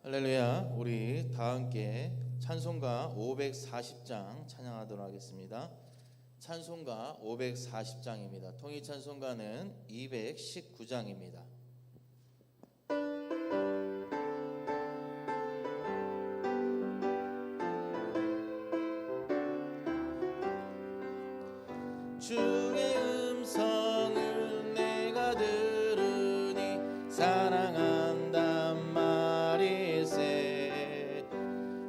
할렐루야. 우리 다 함께 찬송가 540장 찬양하도록 하겠습니다. 찬송가 540장입니다. 통일 찬송가는 219장입니다. 주의 음성을 내가 들으니 사랑한단 말일세.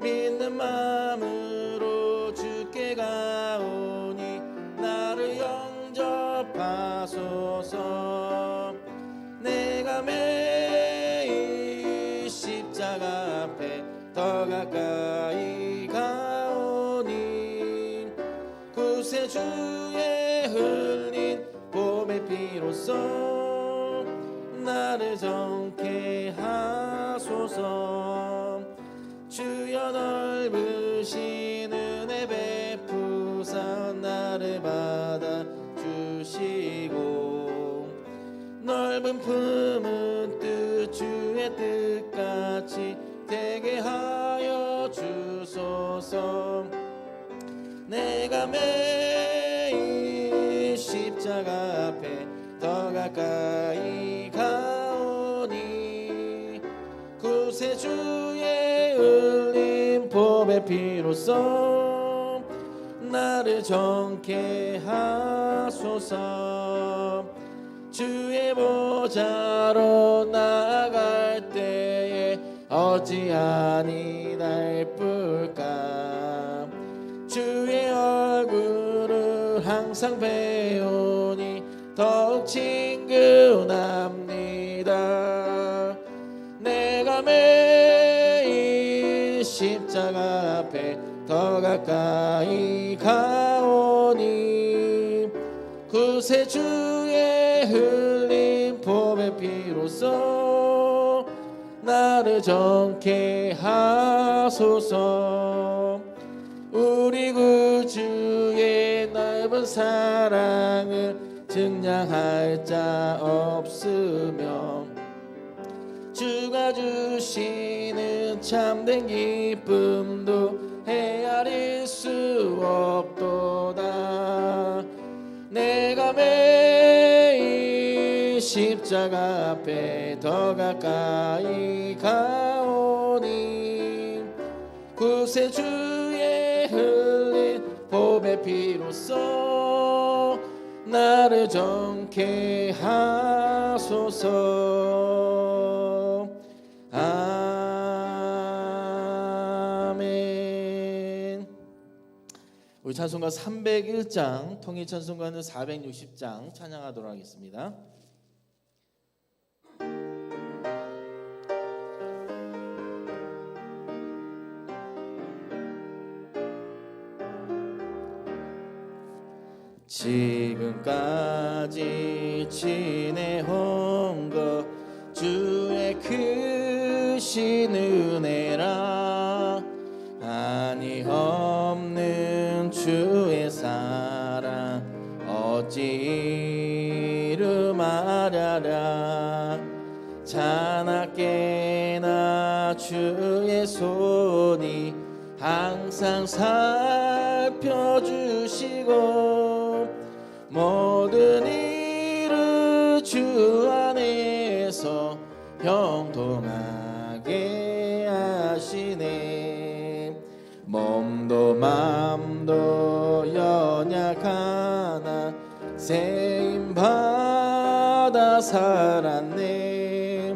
믿는 마음으로 주께 가오니 나를 영접하소서. 내가 매일 십자가 앞에 더 가까이 가오니 구세주의 흘린 봄의 피로써 나를 정케 하소서. 주여 넓으신 은혜 베푸사 나를 받아주시고 넓은 품은 뜻 주의 뜻같이 되게 하여 주소서. 내가 매일 십자가 앞에 더 가까이 가오니 구세주의 흘린 봄의 피로써 나를 정케 하소서. 주의 보좌로 나아갈 때에 어찌하니 날뿔까. 주의 얼굴을 항상 배우니 더욱 친근합니다. 내가 매일 십자가 앞에 더 가까이 가오니 구세주의 흘린 봄의 피로써 나를 정케 하소서. 우리 구주의 넓은 사랑을 증량할 자 없으며 주가 주시는 참된 기쁨도 헤아릴 수 없도다. 내가 매일 십자가 앞에 더 가까이 가오니 구세주의 흘린 봄의 피로써 나를 정케 하소서. 아멘. 우리 찬송가 301장, 통일 찬송가는 460장 찬양하도록 하겠습니다. 지금까지 지내온 것 주의 크신 은혜라. 한이 없는 주의 사랑 어찌 이루마랴라. 자나깨나 주의 손이 항상 살펴주시고 모든 일을 주 안에서 형통하게 하시네. 몸도 맘도 연약하나 세임받아 살았네.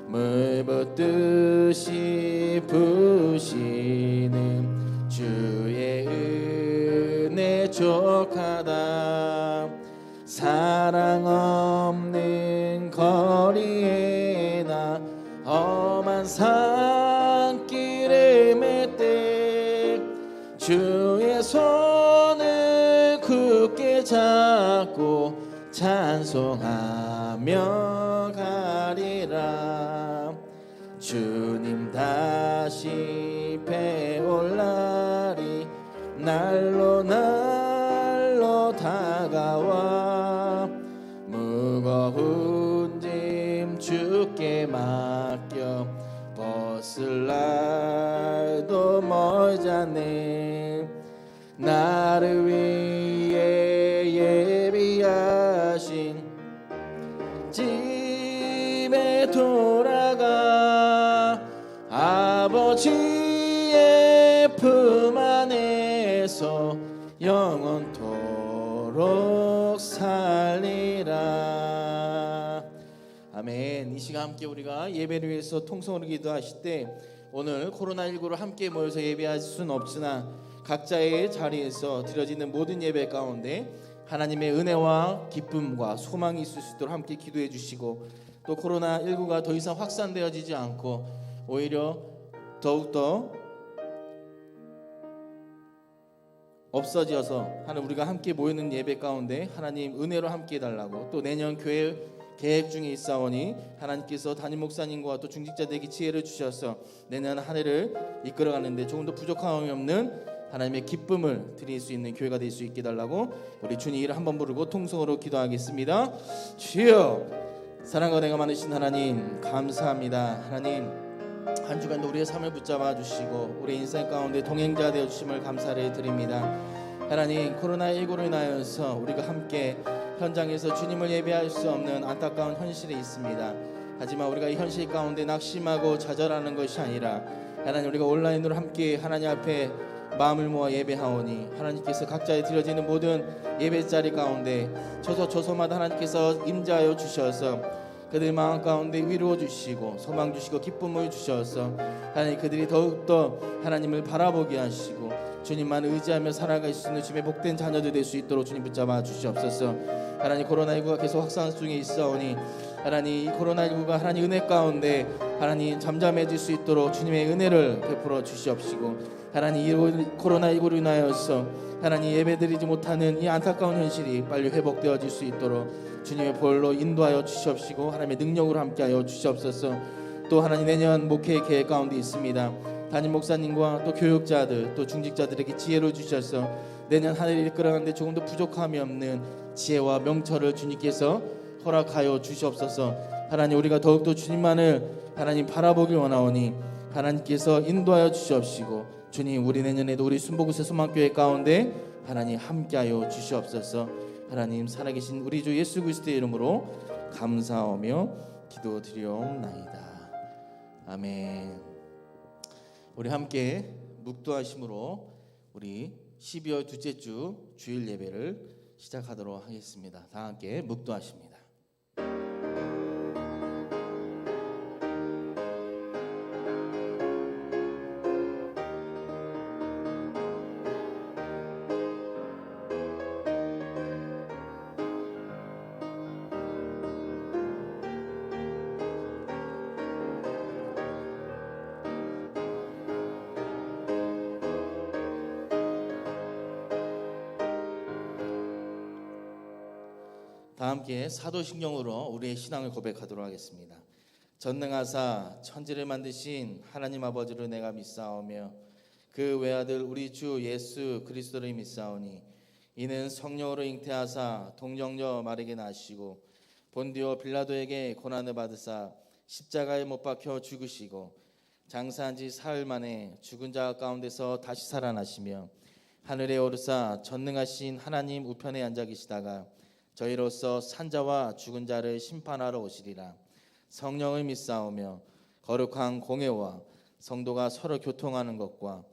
물 붓듯이 부시는 주의 은혜 족하다. 사랑 없는 거리에 나 험한 산길을 맺되 주의 손을 굳게 잡고 찬송하며 가리라. 주님 다시 배올 날이 날로 날로 다가와 무거운 짐 주께 맡겨 벗을 날도 멀지 않네. 나를 위해 예비하신 집에 돌아가 아버지의 품 안에서 영원토록 살리라. 아멘. 이 시간 함께 우리가 예배를 위해서 통성으로 기도하실 때 오늘 코로나19로 함께 모여서 예배할 수는 없으나 각자의 자리에서 드려지는 모든 예배 가운데 하나님의 은혜와 기쁨과 소망이 있을 수 있도록 함께 기도해 주시고, 또 코로나19가 더 이상 확산되어지지 않고 오히려 더욱더 없어져서 하는 우리가 함께 모이는 예배 가운데 하나님 은혜로 함께 해달라고, 또 내년 교회 계획 중에 있사오니 하나님께서 담임 목사님과 또 중직자들에게 지혜를 주셔서 내년 한 해를 이끌어가는데 조금 더 부족함이 없는 하나님의 기쁨을 드릴 수 있는 교회가 될 수 있게 달라고 우리 주님 이름 한번 부르고 통성으로 기도하겠습니다. 주여, 사랑과 은혜가 많으신 하나님 감사합니다. 하나님 한 주간도 우리의 삶을 붙잡아 주시고 우리 인생 가운데 동행자 되어 주심을 감사를 드립니다. 하나님, 코로나19로 인하여서 우리가 함께 현장에서 주님을 예배할 수 없는 안타까운 현실이 있습니다. 하지만 우리가 이 현실 가운데 낙심하고 좌절하는 것이 아니라 하나님, 우리가 온라인으로 함께 하나님 앞에 마음을 모아 예배하오니 하나님께서 각자에 드려지는 모든 예배자리 가운데 초소마다 하나님께서 임재하여 주셔서 그들 마음 가운데 위로 주시고 소망 주시고 기쁨을 주셔서 하나님 그들이 더욱더 하나님을 바라보게 하시고 주님만 의지하며 살아갈 수 있는 주님의 복된 자녀들 될 수 있도록 주님 붙잡아 주시옵소서. 하나님, 코로나19가 계속 확산 중에 있사오니 하나님, 이 코로나19가 하나님 은혜 가운데 하나님 잠잠해질 수 있도록 주님의 은혜를 베풀어 주시옵시고, 하나님 이 코로나19로 인하여서 하나님 예배드리지 못하는 이 안타까운 현실이 빨리 회복되어질 수 있도록 주님의 보혈로 인도하여 주시옵시고 하나님의 능력으로 함께하여 주시옵소서. 또 하나님, 내년 목회 계획 가운데 있습니다. 담임 목사님과 또 교육자들 또 중직자들에게 지혜를 주셔서 내년 한 해를 이끌어가는데 조금 더 부족함이 없는 지혜와 명철을 주님께서 허락하여 주시옵소서. 하나님, 우리가 더욱더 주님만을 하나님 바라보길 원하오니 하나님께서 인도하여 주시옵시고 주님, 우리 내년에도 우리 순복음의 소망교회 가운데 하나님 함께하여 주시옵소서. 하나님, 살아계신 우리 주 예수 그리스도의 이름으로 감사하며 기도드리옵나이다. 아멘. 우리 함께 묵도하심으로 우리 12월 둘째 주 주일 예배를 시작하도록 하겠습니다. 다 함께 묵도하십니다. 다 함께 사도신경으로 우리의 신앙을 고백하도록 하겠습니다. 전능하사 천지를 만드신 하나님 아버지를 내가 믿사오며 그 외아들 우리 주 예수 그리스도를 믿사오니 이는 성령으로 잉태하사 동정녀 마리게 나시고 본디오 빌라도에게 고난을 받으사 십자가에 못 박혀 죽으시고 장사한 지 사흘 만에 죽은 자 가운데서 다시 살아나시며 하늘에 오르사 전능하신 하나님 우편에 앉아 계시다가 저희로서 산자와 죽은 자를 심판하러 오시리라. 성령을 믿사오며 거룩한 공회와 성도가 서로 교통하는 것과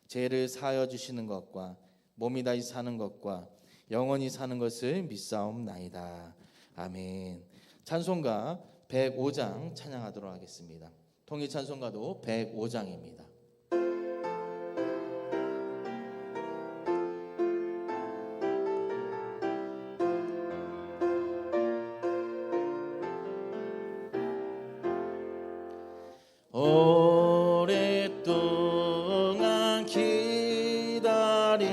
죄를 사하여 주시는 것과 몸이 다시 사는 것과 영원히 사는 것을 믿사옵나이다. 아멘. 찬송가 105장 찬양하도록 하겠습니다. 통일 찬송가도 105장입니다. 오랫동안 기다리던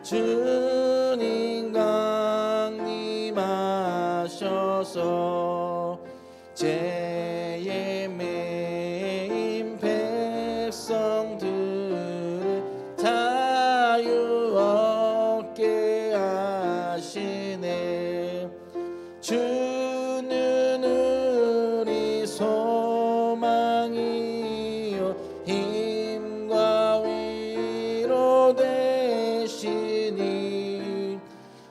주님 강림하셔서 죄에 매인 백성들을 자유 얻게 하시네. 주는 우리 소망 힘과 위로 되시니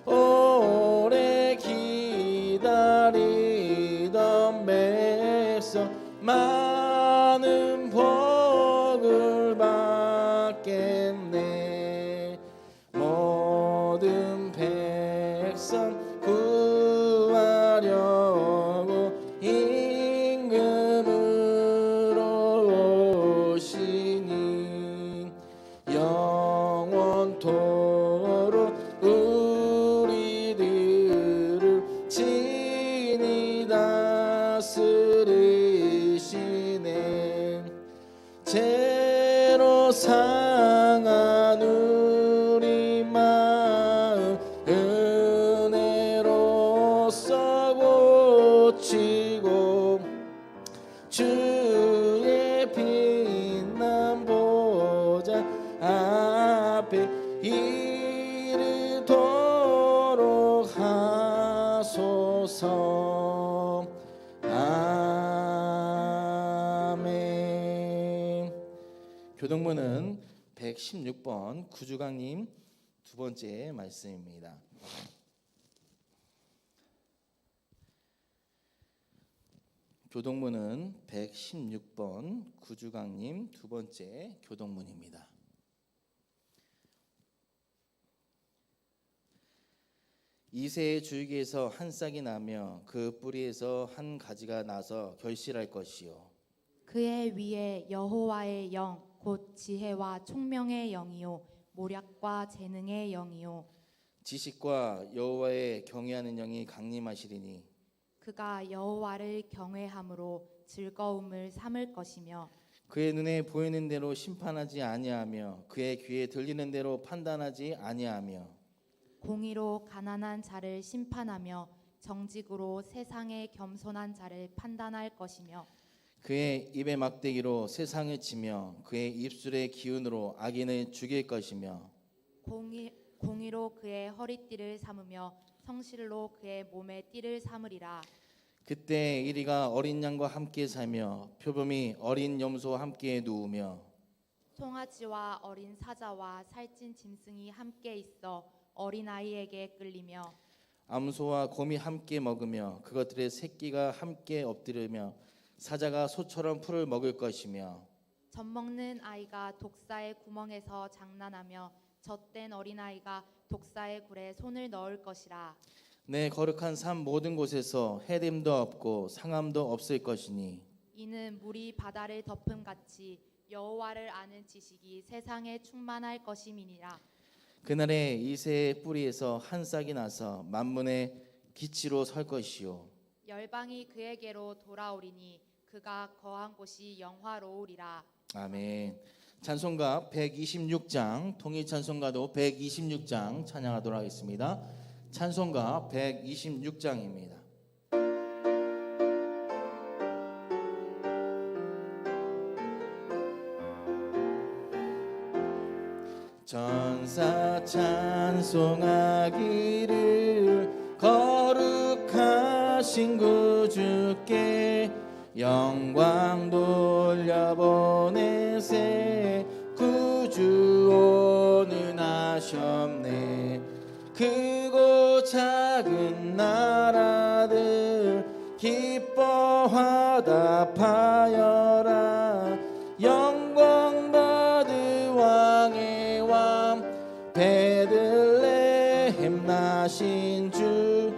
오래 기다리던 백성 많은 복을 받겠네. 모든 백성 구하려고 임금으로 오시니 영원토록 우리들을 친히 다스리시네. 죄로 상한 우리 마음 은혜로써 고치고 주의 빛난 보좌 앞에 이르도록 하소서. 아멘. 교동문은 116번 구주강님 두 번째 말씀입니다. 교동문은 116번 구주강님 두 번째 교동문입니다. 이새의 줄기에서 한 싹이 나며 그 뿌리에서 한 가지가 나서 결실할 것이요 그의 위에 여호와의 영 곧 지혜와 총명의 영이요 모략과 재능의 영이요 지식과 여호와의 경외하는 영이 강림하시리니 그가 여호와를 경외함으로 즐거움을 삼을 것이며 그의 눈에 보이는 대로 심판하지 아니하며 그의 귀에 들리는 대로 판단하지 아니하며 공의로 가난한 자를 심판하며 정직으로 세상의 겸손한 자를 판단할 것이며 그의 입의 막대기로 세상을 치며 그의 입술의 기운으로 악인을 죽일 것이며 공의로 그의 허리띠를 삼으며 성실로 그의 몸에 띠를 삼으리라. 그때 이리가 어린 양과 함께 살며 표범이 어린 염소와 함께 누우며 송아지와 어린 사자와 살찐 짐승이 함께 있어 어린아이에게 끌리며 암소와 곰이 함께 먹으며 그것들의 새끼가 함께 엎드리며 사자가 소처럼 풀을 먹을 것이며 젖먹는 아이가 독사의 구멍에서 장난하며 젖된 어린아이가 독사의 굴에 손을 넣을 것이라. 내 거룩한 삶 모든 곳에서 해림도 없고 상함도 없을 것이니 이는 물이 바다를 덮음같이 여호와를 아는 지식이 세상에 충만할 것임이니라. 그날에 이새의 뿌리에서 한 싹이 나서 만문의 기치로 설 것이요 열방이 그에게로 돌아오리니 그가 거한 곳이 영화로우리라. 아멘. 찬송가 126장 통일 찬송가도 126장 찬양하도록 하겠습니다. 찬송가 126장입니다. 전사 찬송하기를 거룩하신 구주께 영광 돌려보내세 구주 오늘 하셨네. 크고 작은 나라들 기뻐 화답하여라. 영광 받을 왕의 왕 베들레헴 나신 주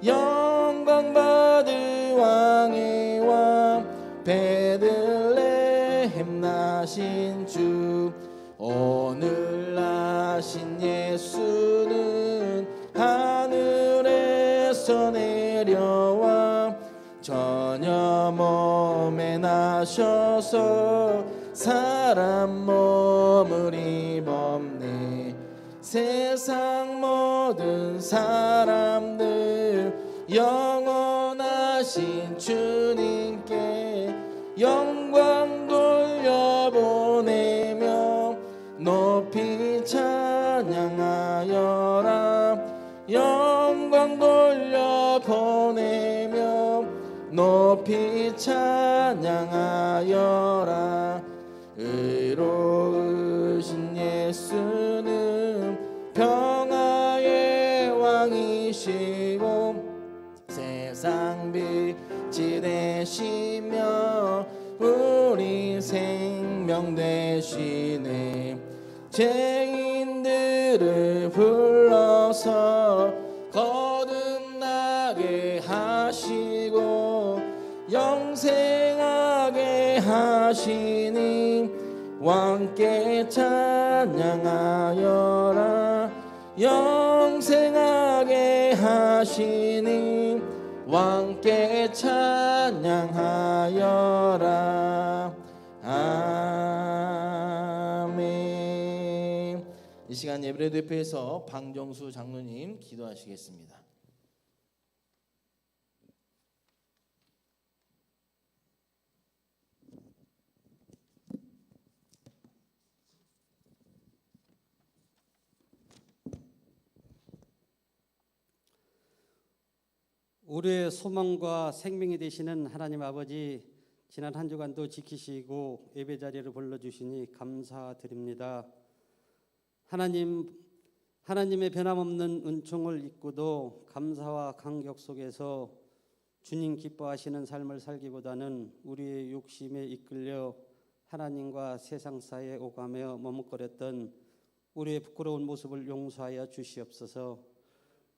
영광 받을 왕의 왕 베들레헴 나신 주 오늘 나신 예수는 하늘에서 내려와 전혀 몸에 나셔서 사람 몸을 입었네. 세상 모든 사람들 영원하신 주님께 영광 돌려보내며 높이 찬양하여라. 영광 돌려보내며 높이 찬양하여라. 의로우신 예수는 평화의 왕이시고 세상 빛이 되시며 우리 생명 되시네. 죄인들을 불러서 거듭나게 하시고 영생하게 하시니 왕께 찬양하여라. 영생하게 하시니 왕께 찬양하여라. 아멘. 이 시간 예배를 대표해서 방정수 장로님 기도하시겠습니다. 우리의 소망과 생명이 되시는 하나님 아버지, 지난 한 주간도 지키시고 예배 자리를 불러주시니 감사드립니다. 하나님의 변함없는 은총을 잊고도 감사와 감격 속에서 주님 기뻐하시는 삶을 살기보다는 우리의 욕심에 이끌려 하나님과 세상 사이에 오가며 머뭇거렸던 우리의 부끄러운 모습을 용서하여 주시옵소서.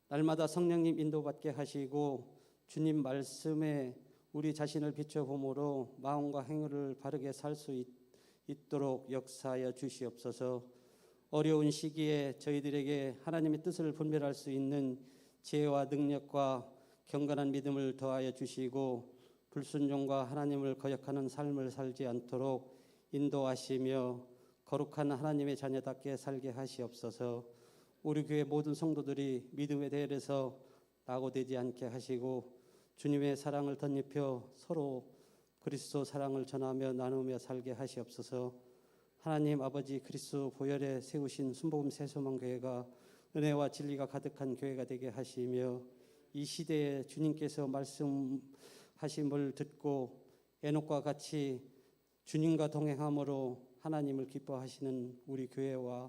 날마다 성령님 인도받게 하시고 주님 말씀에 우리 자신을 비춰봄으로 마음과 행위를 바르게 살 수 있도록 역사하여 주시옵소서. 어려운 시기에 저희들에게 하나님의 뜻을 분별할 수 있는 지혜와 능력과 경건한 믿음을 더하여 주시고 불순종과 하나님을 거역하는 삶을 살지 않도록 인도하시며 거룩한 하나님의 자녀답게 살게 하시옵소서. 우리 교회 모든 성도들이 믿음에 대해서 낙오되지 않게 하시고 주님의 사랑을 덧입혀 서로 그리스도 사랑을 전하며 나누며 살게 하시옵소서. 하나님 아버지, 그리스도 보혈에 세우신 순복음 새소망교회가 은혜와 진리가 가득한 교회가 되게 하시며 이 시대에 주님께서 말씀하심을 듣고 에녹과 같이 주님과 동행함으로 하나님을 기뻐하시는 우리 교회와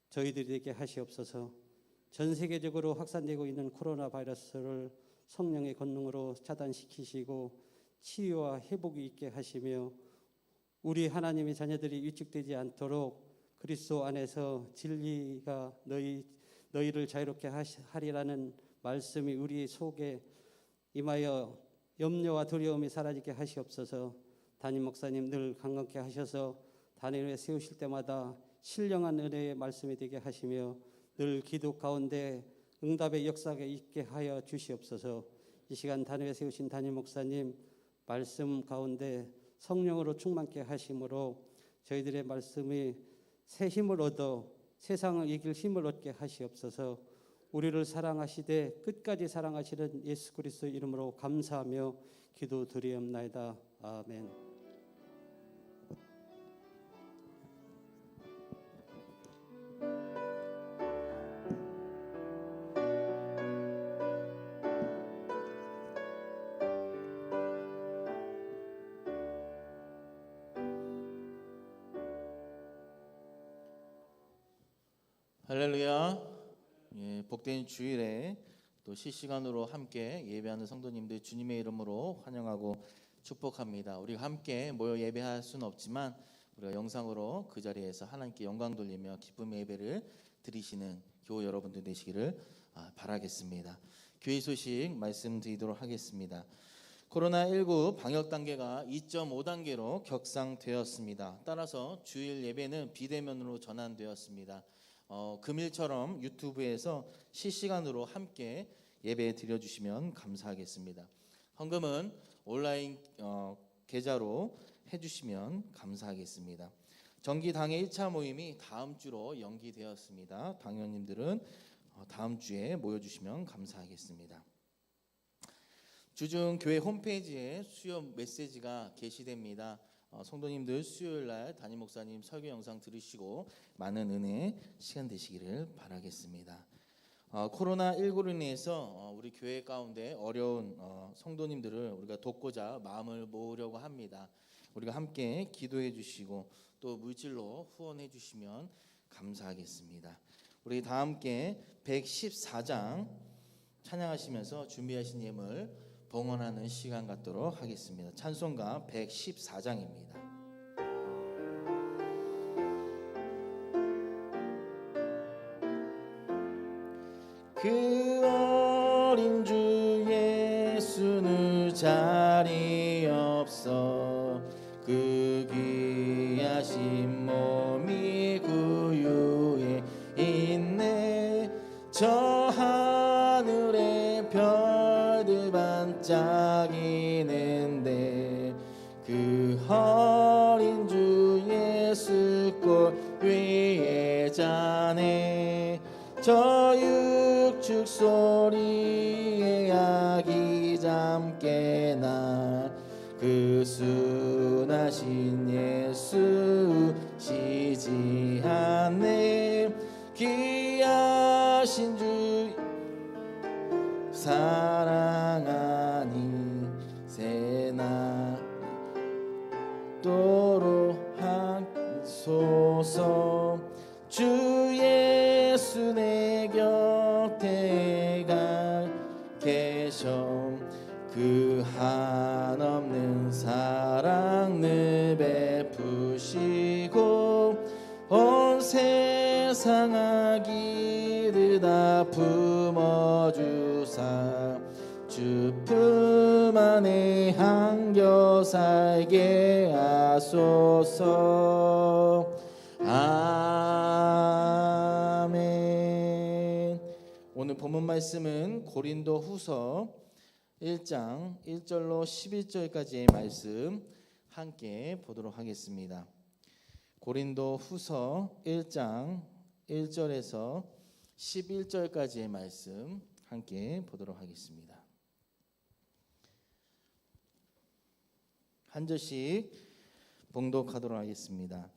저희들이 되게 하시옵소서. 전 세계적으로 확산되고 있는 코로나 바이러스를 성령의 권능으로 차단시키시고 치유와 회복이 있게 하시며 우리 하나님의 자녀들이 위축되지 않도록 그리스도 안에서 진리가 너희를 자유롭게 하리라는 말씀이 우리 속에 임하여 염려와 두려움이 사라지게 하시옵소서. 담임 목사님 늘 강건케 하셔서 단임에 세우실 때마다 신령한 은혜의 말씀이 되게 하시며 늘 기도 가운데 응답의 역사가 있게 하여 주시옵소서. 이 시간 단임에 세우신 담임 목사님 말씀 가운데 성령으로 충만케 하심으로 저희들의 말씀이 새 힘을 얻어 세상을 이길 힘을 얻게 하시옵소서. 우리를 사랑하시되 끝까지 사랑하시는 예수 그리스도의 이름으로 감사하며 기도드리옵나이다. 아멘. 할렐루야. 예, 복된 주일에 또 실시간으로 함께 예배하는 성도님들 주님의 이름으로 환영하고 축복합니다. 우리가 함께 모여 예배할 수는 없지만 우리가 영상으로 그 자리에서 하나님께 영광 돌리며 기쁨의 예배를 드리시는 교우 여러분들 되시기를 바라겠습니다. 교회 소식 말씀드리도록 하겠습니다. 코로나19 방역 단계가 2.5단계로 격상되었습니다. 따라서 주일 예배는 비대면으로 전환되었습니다. 금일처럼 유튜브에서 실시간으로 함께 예배 드려주시면 감사하겠습니다. 헌금은 온라인 계좌로 해주시면 감사하겠습니다. 정기 당회 1차 모임이 다음 주로 연기되었습니다. 당회원님들은 다음 주에 모여주시면 감사하겠습니다. 주중 교회 홈페이지에 수요 메시지가 게시됩니다. 성도님들 수요일날 담임 목사님 설교 영상 들으시고 많은 은혜 시간 되시기를 바라겠습니다. 코로나19로 인해서 우리 교회 가운데 어려운 성도님들을 우리가 돕고자 마음을 모으려고 합니다. 우리가 함께 기도해 주시고 또 물질로 후원해 주시면 감사하겠습니다. 우리 다 함께 114장 찬양하시면서 준비하신 예물 봉헌하는 시간 갖도록 하겠습니다. 찬송가 114장입니다. 그 어린 주 예수는 자리 없어 그 귀하신 몸이 구유에 있네. 저 하늘에 별들 반짝이는데 그 어린 주 예수 꽃 위에 자네. 저 육축 소리에 아기 잠깨 나 그 순하신 예수 쉬지 않네. 귀하신 주 사랑하니 새나도록 하소서. 주 예수 내 곁에 가 계셔 그 한없는 사랑 늘 베푸시고 온 세상 악기를 다 품어주사 주 품 안에 안겨 살게 하소서. 아멘. 오늘 본문 말씀은 고린도 후서 1장 1절로 11절까지의 말씀 함께 보도록 하겠습니다. 고린도 후서 1장 1절에서 11절까지의 말씀 함께 보도록 하겠습니다. 한 절씩 봉독하도록 하겠습니다.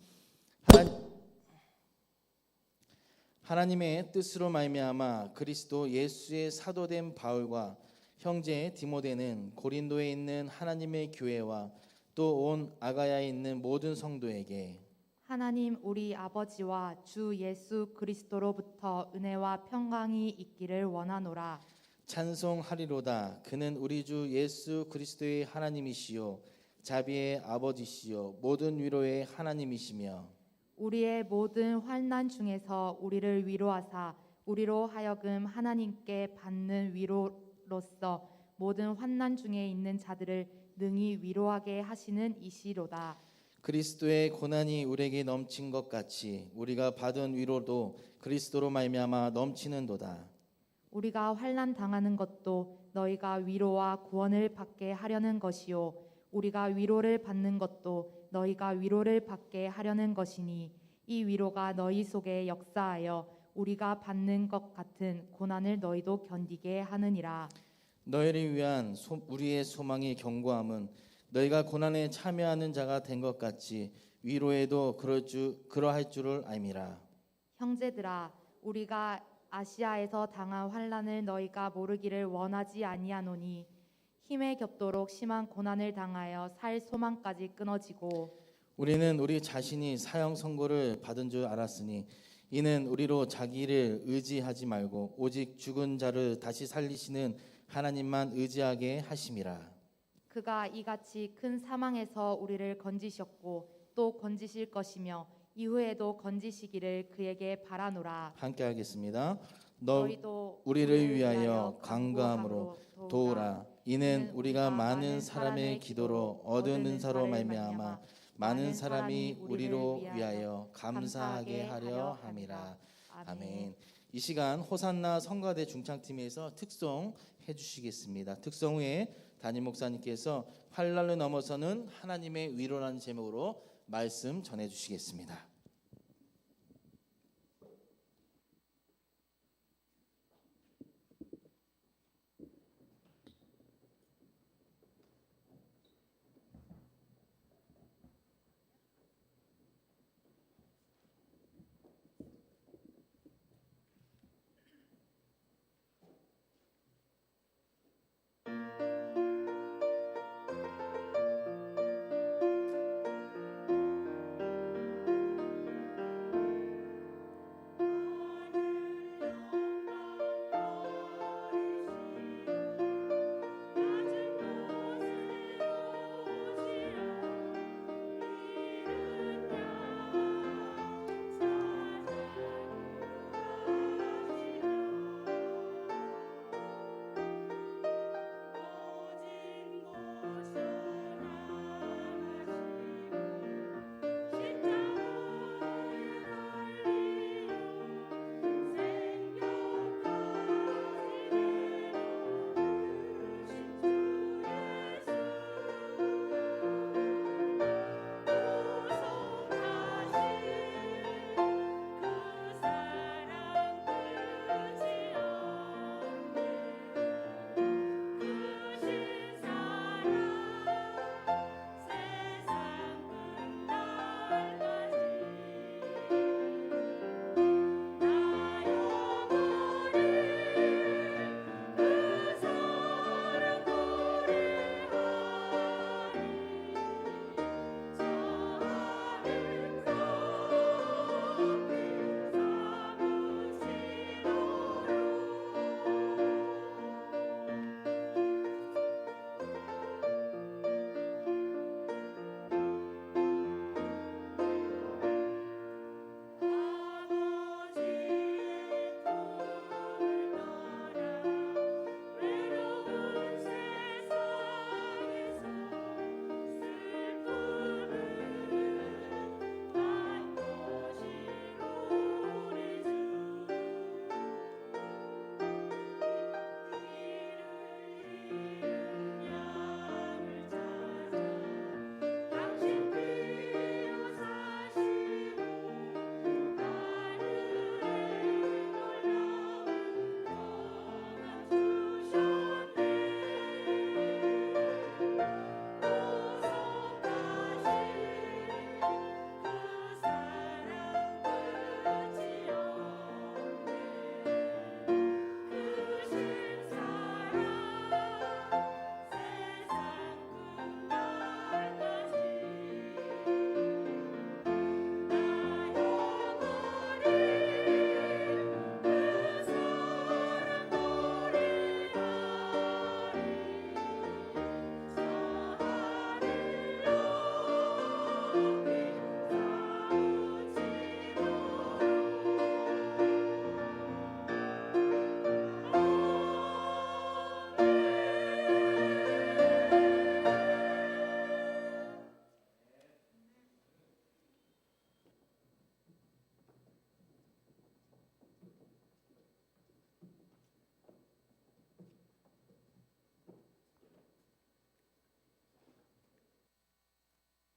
하나님의 뜻으로 말미암아 그리스도 예수의 사도된 바울과 형제 디모데는 고린도에 있는 하나님의 교회와 또 온 아가야에 있는 모든 성도에게 하나님 우리 아버지와 주 예수 그리스도로부터 은혜와 평강이 있기를 원하노라. 찬송하리로다. 그는 우리 주 예수 그리스도의 하나님이시요 자비의 아버지시요 모든 위로의 하나님이시며 우리의 모든 환난 중에서 우리를 위로하사 우리로 하여금 하나님께 받는 위로로서 모든 환난 중에 있는 자들을 능히 위로하게 하시는 이시로다. 그리스도의 고난이 우리에게 넘친 것 같이 우리가 받은 위로도 그리스도로 말미암아 넘치는도다. 우리가 환난 당하는 것도 너희가 위로와 구원을 받게 하려는 것이요 우리가 위로를 받는 것도 너희가 위로를 받게 하려는 것이니 이 위로가 너희 속에 역사하여 우리가 받는 것 같은 고난을 너희도 견디게 하느니라. 너희를 위한 우리의 소망의 견고함은 너희가 고난에 참여하는 자가 된 것 같이 위로에도 그러할 줄을 알미라. 형제들아 우리가 아시아에서 당한 환난을 너희가 모르기를 원하지 아니하노니 힘에 겹도록 심한 고난을 당하여 살 소망까지 끊어지고 우리는 우리 자신이 사형 선고를 받은 줄 알았으니 이는 우리로 자기를 의지하지 말고 오직 죽은 자를 다시 살리시는 하나님만 의지하게 하심이라. 그가 이같이 큰 사망에서 우리를 건지셨고 또 건지실 것이며 이후에도 건지시기를 그에게 바라노라. 함께 하겠습니다. 너희도 우리를 위하여 간구함으로 도우라. 이는 우리가 많은 사람의 기도로 얻은 은사로 말미암아 많은 사람이 우리로 위하여 감사하게 하려 함이라. 아멘. 이 시간 호산나 성가대 중창팀에서 특송 해주시겠습니다. 특송 후에 담임 목사님께서 환난을 넘어서는 하나님의 위로라는 제목으로 말씀 전해주시겠습니다.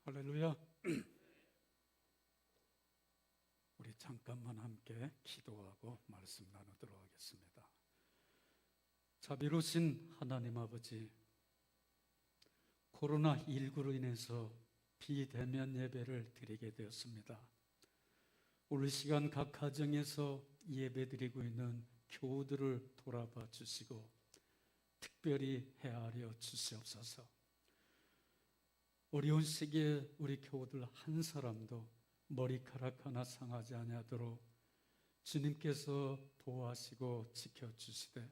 할렐루야. 우리 잠깐만 함께 기도하고 말씀 나누도록 하겠습니다. 자비로우신 하나님 아버지, 코로나19로 인해서 비대면 예배를 드리게 되었습니다. 오늘 시간 각 가정에서 예배드리고 있는 교우들을 돌아봐 주시고 특별히 헤아려 주시옵소서. 어려운 시기에 우리 교우들 한 사람도 머리카락 하나 상하지 아니하도록 주님께서 보호하시고 지켜주시되,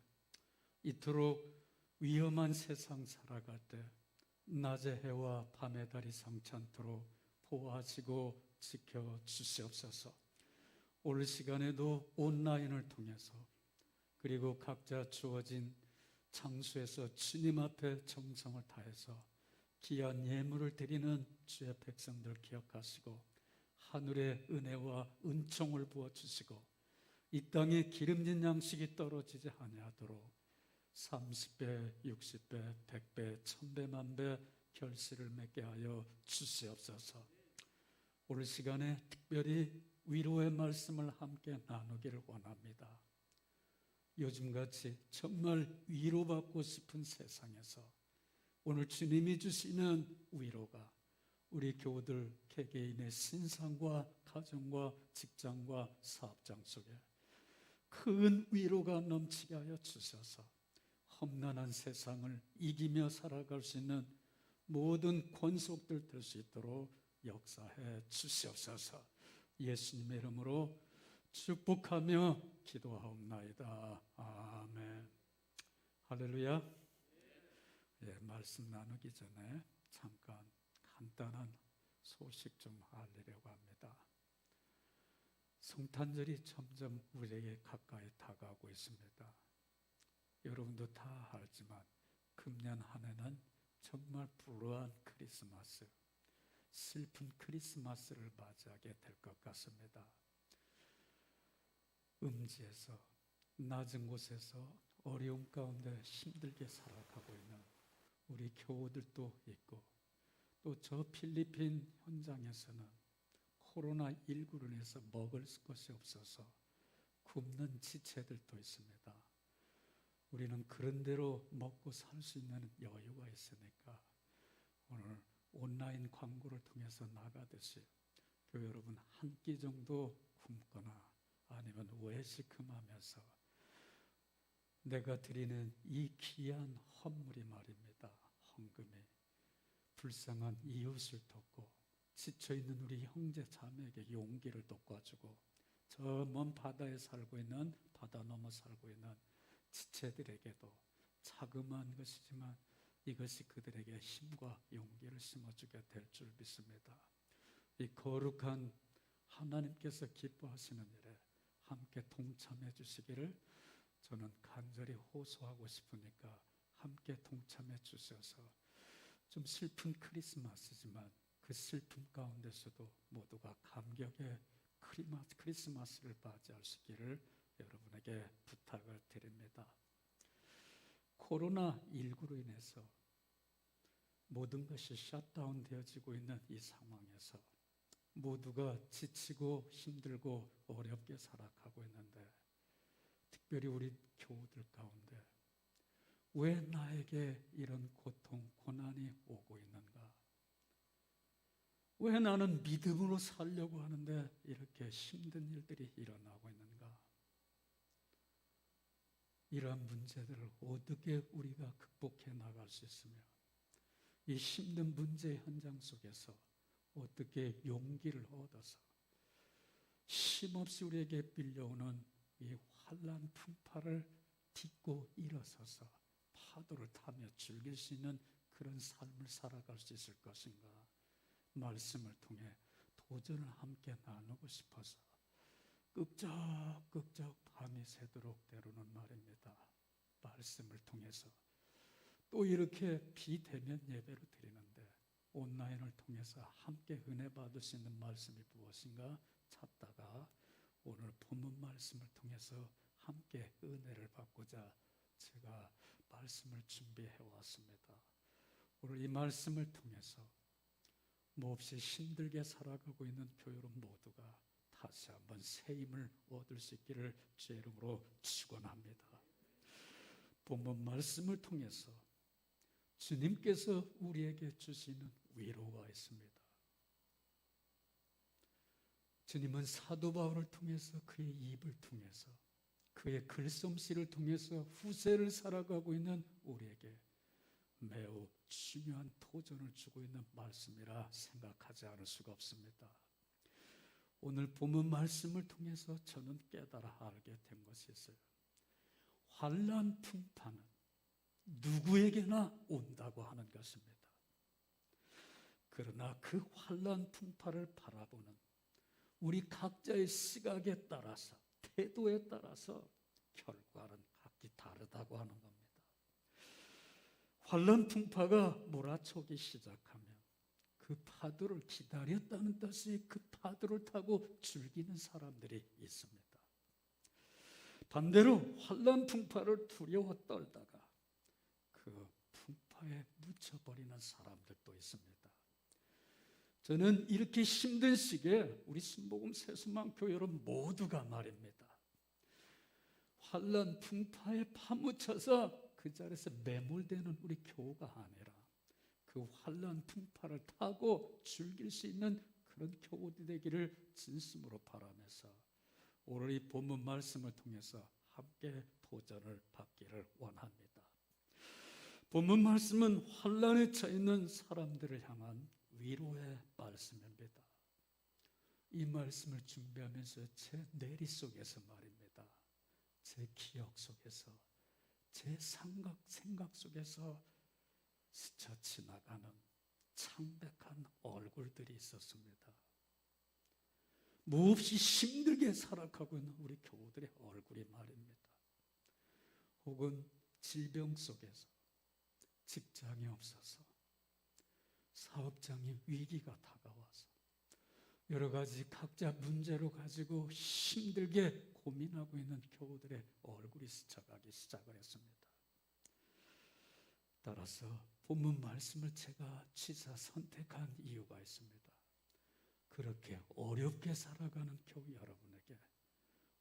이토록 위험한 세상 살아갈 때 낮의 해와 밤의 달이 상치 않도록 보호하시고 지켜주시옵소서. 오늘 시간에도 온라인을 통해서 그리고 각자 주어진 장소에서 주님 앞에 정성을 다해서 귀한 예물을 드리는 주의 백성들 기억하시고 하늘의 은혜와 은총을 부어주시고 이 땅에 기름진 양식이 떨어지지 아니하도록 30배, 60배, 100배, 1000배, 만배 결실을 맺게 하여 주시옵소서. 오늘 시간에 특별히 위로의 말씀을 함께 나누기를 원합니다. 요즘같이 정말 위로받고 싶은 세상에서 오늘 주님이 주시는 위로가 우리 교우들 개개인의 신상과 가정과 직장과 사업장 속에 큰 위로가 넘치게 하여 주셔서 험난한 세상을 이기며 살아갈 수 있는 모든 권속들 될 수 있도록 역사해 주시옵소서. 예수님의 이름으로 축복하며 기도하옵나이다. 아멘. 할렐루야. 예, 말씀 나누기 전에 잠깐 간단한 소식 좀 알리려고 합니다. 성탄절이 점점 우리에게 가까이 다가오고 있습니다. 여러분도 다 알지만 금년 한 해는 정말 불우한 크리스마스, 슬픈 크리스마스를 맞이하게 될 것 같습니다. 음지에서 낮은 곳에서 어려움 가운데 힘들게 살아가고 있는 우리 교우들도 있고, 또 저 필리핀 현장에서는 코로나19로 인해서 먹을 것이 없어서 굶는 지체들도 있습니다. 우리는 그런 대로 먹고 살 수 있는 여유가 있으니까 오늘 온라인 광고를 통해서 나가듯이 교회 여러분 한 끼 정도 굶거나 아니면 외식금하면서 내가 드리는 이 귀한 헌물이 말입니다. 헌금이 불쌍한 이웃을 돕고 지쳐있는 우리 형제 자매에게 용기를 돋궈주고 저 먼 바다에 살고 있는, 바다 넘어 살고 있는 지체들에게도 자그마한 것이지만 이것이 그들에게 힘과 용기를 심어주게 될 줄 믿습니다. 이 거룩한 하나님께서 기뻐하시는 일에 함께 동참해 주시기를 저는 간절히 호소하고 싶으니까 함께 동참해 주셔서 좀 슬픈 크리스마스지만 그 슬픔 가운데서도 모두가 감격의 크리스마스를 맞이할 수 있기를 여러분에게 부탁을 드립니다. 코로나19로 인해서 모든 것이 셧다운 되어지고 있는 이 상황에서 모두가 지치고 힘들고 어렵게 살아가고 있는데 특별히 우리 교우들 가운데 왜 나에게 이런 고통, 고난이 오고 있는가? 왜 나는 믿음으로 살려고 하는데 이렇게 힘든 일들이 일어나고 있는가? 이러한 문제들을 어떻게 우리가 극복해 나갈 수 있으며 이 힘든 문제 현장 속에서 어떻게 용기를 얻어서 쉼없이 우리에게 빌려오는 이 환난 풍파를 딛고 일어서서 파도를 타며 즐길 수 있는 그런 삶을 살아갈 수 있을 것인가? 말씀을 통해 도전을 함께 나누고 싶어서 끄적끄적 밤이 새도록 때로는 말입니다. 말씀을 통해서 또 이렇게 비대면 예배로 드리는데 온라인을 통해서 함께 은혜 받을 수 있는 말씀이 무엇인가 찾다가 오늘 본문 말씀을 통해서 함께 은혜를 받고자 제가 말씀을 준비해 왔습니다. 오늘 이 말씀을 통해서 몹시 힘들게 살아가고 있는 교회 여러분 모두가 다시 한번 새 힘을 얻을 수 있기를 주의 이름으로 축원합니다. 본문 말씀을 통해서 주님께서 우리에게 주시는 위로가 있습니다. 주님은 사도 바울을 통해서 그의 입을 통해서 그의 글솜씨를 통해서 후세를 살아가고 있는 우리에게 매우 중요한 도전을 주고 있는 말씀이라 생각하지 않을 수가 없습니다. 오늘 본문 말씀을 통해서 저는 깨달아 알게 된 것이 있어요. 환난 풍파는 누구에게나 온다고 하는 것입니다. 그러나 그 환난 풍파를 바라보는 우리 각자의 시각에 따라서, 태도에 따라서 결과는 각기 다르다고 하는 겁니다. 환난 풍파가 몰아치기 시작하면 그 파도를 기다렸다는 뜻이 그 파도를 타고 즐기는 사람들이 있습니다. 반대로 환난 풍파를 두려워 떨다가 그 풍파에 묻혀버리는 사람들도 있습니다. 저는 이렇게 힘든 시기에 우리 신복음 새수만 교회 여러분 모두가 말입니다. 환난 풍파에 파묻혀서 그 자리에서 매몰되는 우리 교우가 아니라 그 환난 풍파를 타고 즐길 수 있는 그런 교우들이 되기를 진심으로 바라면서 오늘 이 본문 말씀을 통해서 함께 도전을 받기를 원합니다. 본문 말씀은 환난에 처해 있는 사람들을 향한 위로의 말씀입니다. 이 말씀을 준비하면서 제 내리 속에서 말입니다. 제 기억 속에서, 제 생각 속에서 스쳐 지나가는 창백한 얼굴들이 있었습니다. 몹시 힘들게 살아가고 있는 우리 교우들의 얼굴이 말입니다. 혹은 질병 속에서 직장이 없어서 사업장의 위기가 다가와서 여러 가지 각자 문제로 가지고 힘들게 고민하고 있는 교우들의 얼굴이 스쳐가기 시작을 했습니다. 따라서 본문 말씀을 제가 취사 선택한 이유가 있습니다. 그렇게 어렵게 살아가는 교우 여러분에게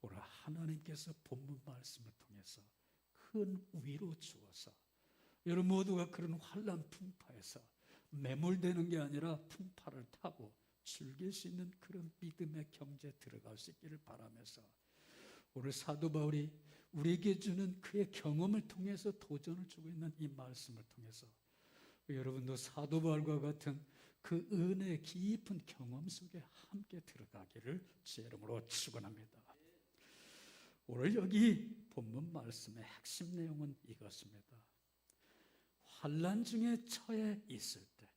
오늘 하나님께서 본문 말씀을 통해서 큰 위로 주어서 여러분 모두가 그런 환난 풍파에서 매몰되는 게 아니라 풍파를 타고 즐길 수 있는 그런 믿음의 경지에 들어갈 수 있기를 바라면서 오늘 사도 바울이 우리에게 주는 그의 경험을 통해서 도전을 주고 있는 이 말씀을 통해서 여러분도 사도 바울과 같은 그 은혜의 깊은 경험 속에 함께 들어가기를 주의 이름으로 축원합니다. 오늘 여기 본문 말씀의 핵심 내용은 이것입니다. 환난 중에 처해 있을 때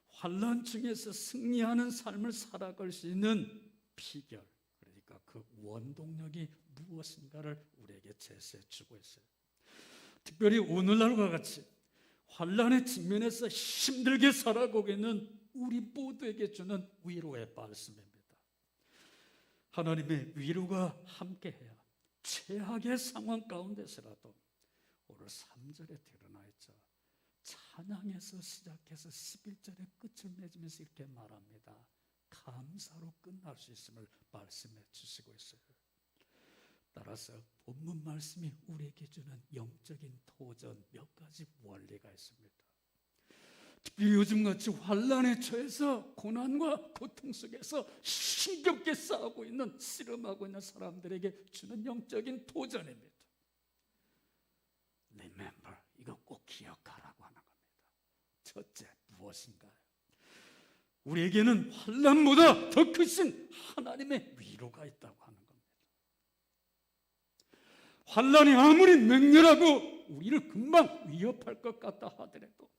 환난 중에서 승리하는 삶을 살아갈 수 있는 비결, 그러니까 그 원동력이 무엇인가를 우리에게 제시해 주고 있어요. 특별히 오늘날과 같이 환난의 측면에서 힘들게 살아가고 있는 우리 모두에게 주는 위로의 말씀입니다. 하나님의 위로가 함께해야 최악의 상황 가운데서라도 오늘 3절에 드러나 있죠. 찬양에서 시작해서 11절의 끝을 맺으면서 이렇게 말합니다. 감사로 끝날 수 있음을 말씀해 주시고 있어요. 따라서 본문 말씀이 우리에게 주는 영적인 도전 몇 가지 원리가 있습니다. 특히 요즘같이 환난에 처해서 고난과 고통 속에서 힘겹게 싸우고 있는, 씨름하고 있는 사람들에게 주는 영적인 도전입니다. Remember, 이거 꼭 기억하라고 하는 겁니다. 첫째, 무엇인가요? 우리에게는 환난보다 더 크신 하나님의 위로가 있다고 하는 겁니다. 환난이 아무리 맹렬하고 우리를 금방 위협할 것 같다 하더라도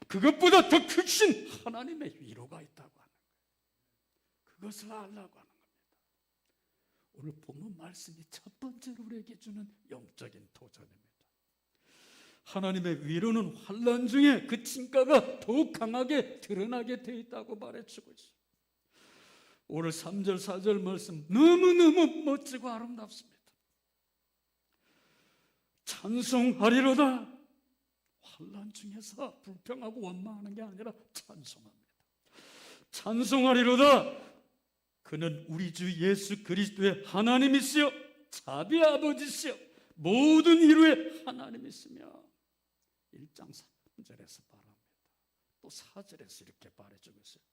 그것보다 더 크신 하나님의 위로가 있다고 하는 거예요. 그것을 알라고 하는 겁니다. 오늘 본문 말씀이 첫 번째로 우리에게 주는 영적인 도전입니다. 하나님의 위로는 환난 중에 그 진가가 더욱 강하게 드러나게 되어 있다고 말해주고 있어요. 오늘 3절 4절 말씀 너무너무 멋지고 아름답습니다. 찬송하리로다. 환난 중에서 불평하고 원망하는 게 아니라 찬송합니다. 찬송하리로다. 그는 우리 주 예수 그리스도의 하나님이시여 자비의 아버지시여 모든 이루의 하나님이시며 1장 3절에서 말합니다. 또 4절에서 이렇게 말해주고 있어요.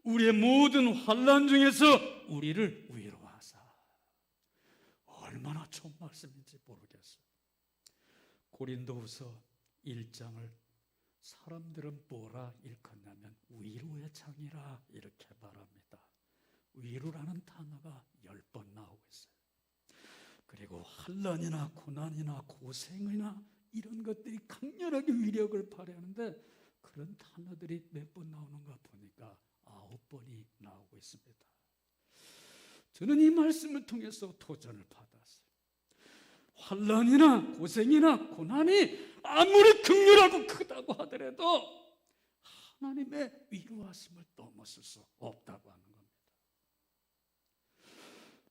우리의 모든 환난 중에서 우리를 위로하사. 얼마나 좋은 말씀인지 모르겠어요. 고린도후서 1장을 사람들은 뭐라 일컫냐면 위로의 장이라 이렇게 말합니다. 위로라는 단어가 10번 나오고 있어요. 그리고 환난이나 고난이나 고생이나 이런 것들이 강렬하게 위력을 발휘하는데 그런 단어들이 몇 번 나오는가 보니까 9번이 나오고 있습니다. 저는 이 말씀을 통해서 도전을 받았어요. 환난이나 고생이나 고난이 아무리 극렬하고 크다고 하더라도 하나님의 위로하심을 넘어설 수 없다고 하는 겁니다.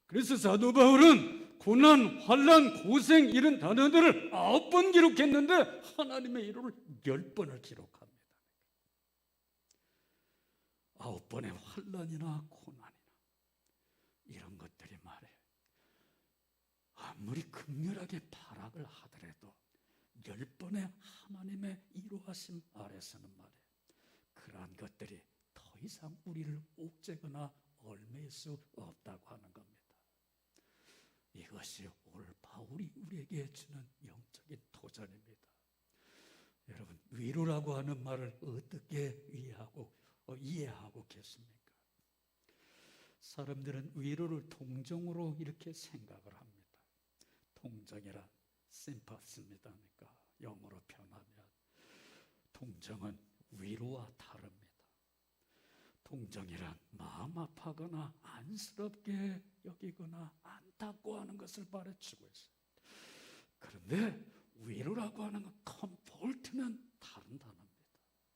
그래서 사도 바울은 고난, 환난, 고생 이런 단어들을 9번 기록했는데 하나님의 위로를 10번을 기록합니다. 9번의 환난이나 고난이나 이런 것들이 말해 아무리 극렬하게 발악을 하더라도 10번의 하나님의 위로하심 아래서는 말해 그러한 것들이 더 이상 우리를 옥죄거나 얽매일 수 없다고 하는 겁니다. 이것이 오늘 바울이 우리에게 주는 영적인 도전입니다. 여러분, 위로라고 하는 말을 어떻게 이해하고 계십니까? 사람들은 위로를 동정으로 이렇게 생각을 합니다. 동정이란 심파스입니다. 그러니까 영어로 표현하면 동정은 위로와 다릅니다. 동정이란 마음 아파하거나 안쓰럽게 여기거나 안타까워 하는 것을 말해주고 있어요. 그런데 위로라고 하는 건 컴포트는 다른 단어입니다.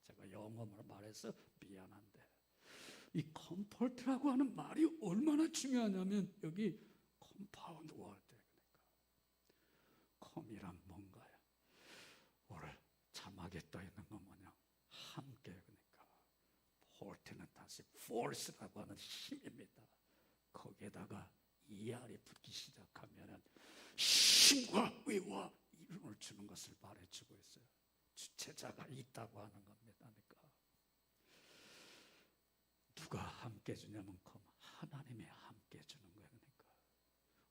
제가 영어로 말해서 미안한데 이 컴포트라고 하는 말이 얼마나 중요하냐면 여기 컴파운드 월드 그러니까 컴이란 뭔가요? 오늘 자막에 떠 있는 건 뭐냐? 함께 그러니까 폴트는 다시 force라고 하는 힘입니다. 거기에다가 ER이 붙기 시작하면 힘과 의와 이름을 주는 것을 말해주고 있어요. 주체자가 있다고 하는 겁니다. 그러니까 누가 함께 주냐면 하나님이 함께 주는 거예요. 그러니까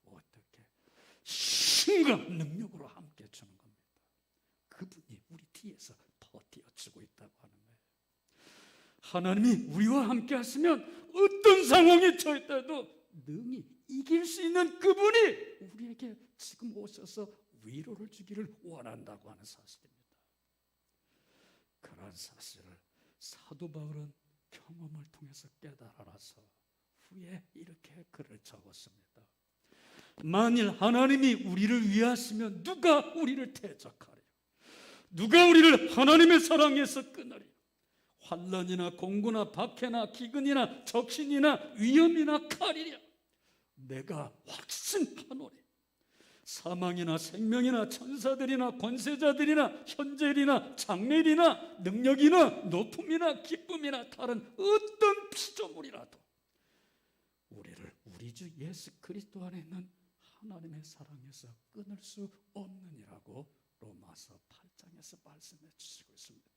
어떻게 힘과 능력으로 함께 주는 겁니다. 그분이 우리 뒤에서 버티어주고 있다고 하는 거예요. 하나님이 우리와 함께 하시면 어떤 상황에 처했다도 능히 이길 수 있는 그분이 우리에게 지금 오셔서 위로를 주기를 원한다고 하는 사실입니다. 그러한 사실을 사도 바울은 경험을 통해서 깨달아서 후에 이렇게 글을 적었습니다. 만일 하나님이 우리를 위하시면 누가 우리를 대적하리요? 누가 우리를 하나님의 사랑에서 끊으리요? 환난이나 공고나 박해나 기근이나 적신이나 위험이나 칼이랴 내가 확신하노니 사망이나 생명이나 천사들이나 권세자들이나 현재일이나 장래일이나 능력이나 높음이나 기쁨이나 다른 어떤 피조물이라도 우리를 우리 주 예수 그리스도 안에 있는 하나님의 사랑에서 끊을 수 없느니라고 로마서 8장에서 말씀해 주시고 있습니다.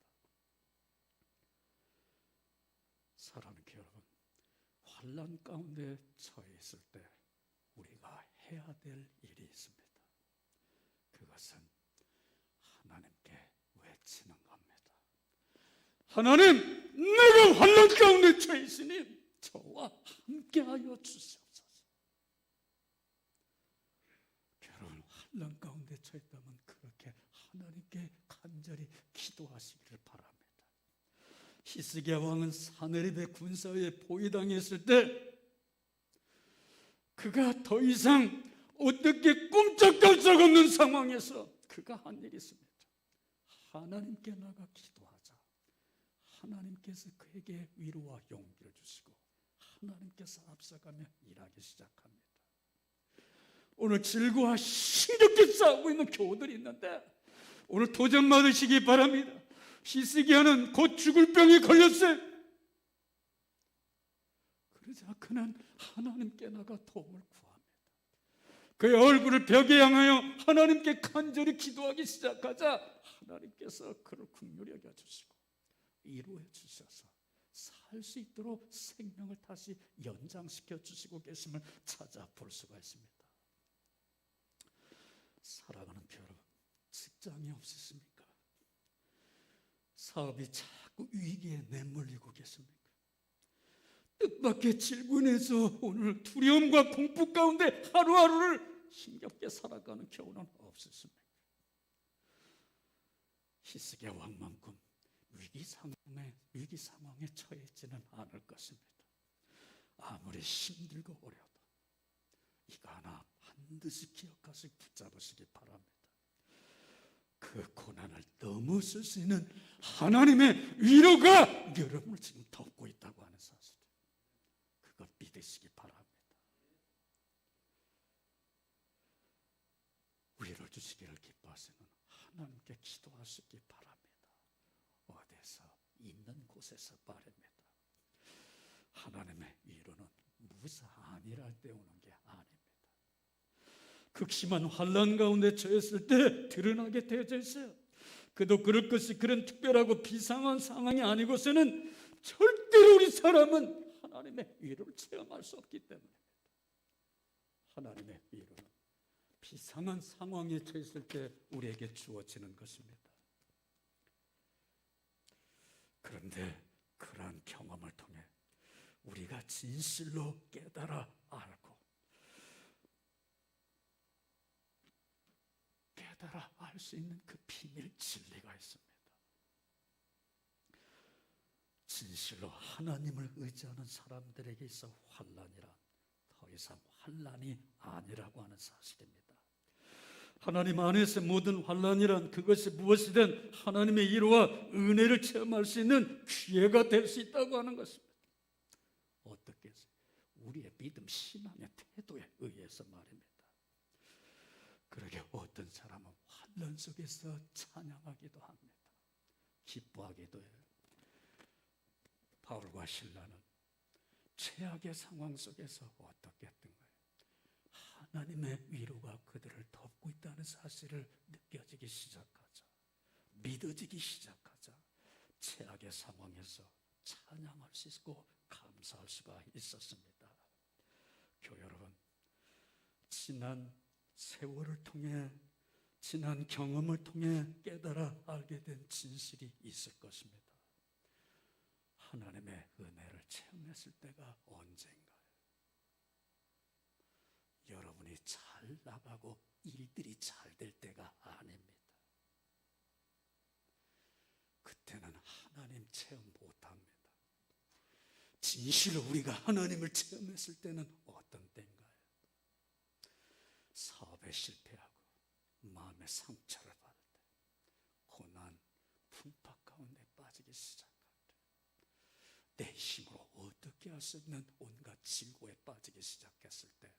사랑하는 여러분, 환난 가운데 처해 있을 때 우리가 해야 될 일이 있습니다. 그것은 하나님께 외치는 겁니다. 하나님, 내가 환난 가운데 처해 있으니 저와 함께하여 주시옵소서. 여러분, 환난 가운데 처해 있다면 그렇게 하나님께 간절히 기도하시기를 바랍니다. 히스기야 왕은 사네립의 군사에 포위당했을 때 그가 더 이상 어떻게 꼼짝할 수 없는 상황에서 그가 한 일이 있습니다. 하나님께 나가 기도하자. 하나님께서 그에게 위로와 용기를 주시고 하나님께서 앞서가며 일하기 시작합니다. 오늘 질고와 힘겹게 싸우고 있는 교우들이 있는데 오늘 도전 받으시기 바랍니다. 히스기야는 곧 죽을 병에 걸렸어요. 그러자 그는 하나님께 나가 도움을 구합니다. 그의 얼굴을 벽에 향하여 하나님께 간절히 기도하기 시작하자 하나님께서 그를 긍휼히 여겨주시고 위로해 주셔서 살 수 있도록 생명을 다시 연장시켜 주시고 계심을 찾아볼 수가 있습니다. 사랑하는 여러분, 직장이 없으십니까? 사업이 자꾸 위기에 내몰리고 계십니까? 뜻밖의 질문에서 오늘 두려움과 공포 가운데 하루하루를 힘겹게 살아가는 경우는 없으십니까? 희석의 왕만큼 위기 상황에 처해 있지는 않을 것입니다. 아무리 힘들고 어려도 이거 하나 반드시 기억하시고 붙잡으시기 바랍니다. 그 고난을 넘어설 수 있는 하나님의 위로가 여러분을 지금 덮고 있다고 하는 사실, 그것 믿으시기 바랍니다. 위로 주시기를 기뻐하시는 하나님께 기도하시기 바랍니다. 어디서 있는 곳에서 바랍니다. 하나님의 위로는 무사 아니랄 때 오는 게 아닙니다. 극심한 환난 가운데 처했을 때 드러나게 되어져 있어요. 그도 그럴 것이 그런 특별하고 비상한 상황이 아니고서는 절대로 우리 사람은 하나님의 위로를 체험할 수 없기 때문입니다. 하나님의 위로는 비상한 상황에 처했을 때 우리에게 주어지는 것입니다. 그런데 그러한 경험을 통해 우리가 진실로 깨달아 알고 깨달아 알 수 있는 그 비밀 진리가 있습니다. 진실로 하나님을 의지하는 사람들에게 있어 환난이란 더 이상 환난이 아니라고 하는 사실입니다. 하나님 안에서 모든 환난이란 그것이 무엇이든 하나님의 위로와 은혜를 체험할 수 있는 기회가 될 수 있다고 하는 것입니다. 어떻게 해서? 우리의 믿음, 신앙의 태도에 의해서 말입니다. 그러게 어떤 사람은 환난 속에서 찬양하기도 합니다. 기뻐하기도 해요. 바울과 실라는 최악의 상황 속에서 어떻게 했던가요? 하나님의 위로가 그들을 덮고 있다는 사실을 느껴지기 시작하자, 믿어지기 시작하자 최악의 상황에서 찬양할 수 있고 감사할 수가 있었습니다. 교회 여러분, 지난 세월을 통해 지난 경험을 통해 깨달아 알게 된 진실이 있을 것입니다. 하나님의 은혜를 체험했을 때가 언젠가요? 여러분이 잘 나가고 일들이 잘 될 때가 아닙니다. 그때는 하나님 체험 못합니다. 진실로 우리가 하나님을 체험했을 때는 어떤 때인가요? 사업에 실패하고 마음의 상처를 받을 때, 고난, 풍파 가운데 빠지기 시작할 때, 내 힘으로 어떻게 할 수 없는 온갖 질고에 빠지기 시작했을 때,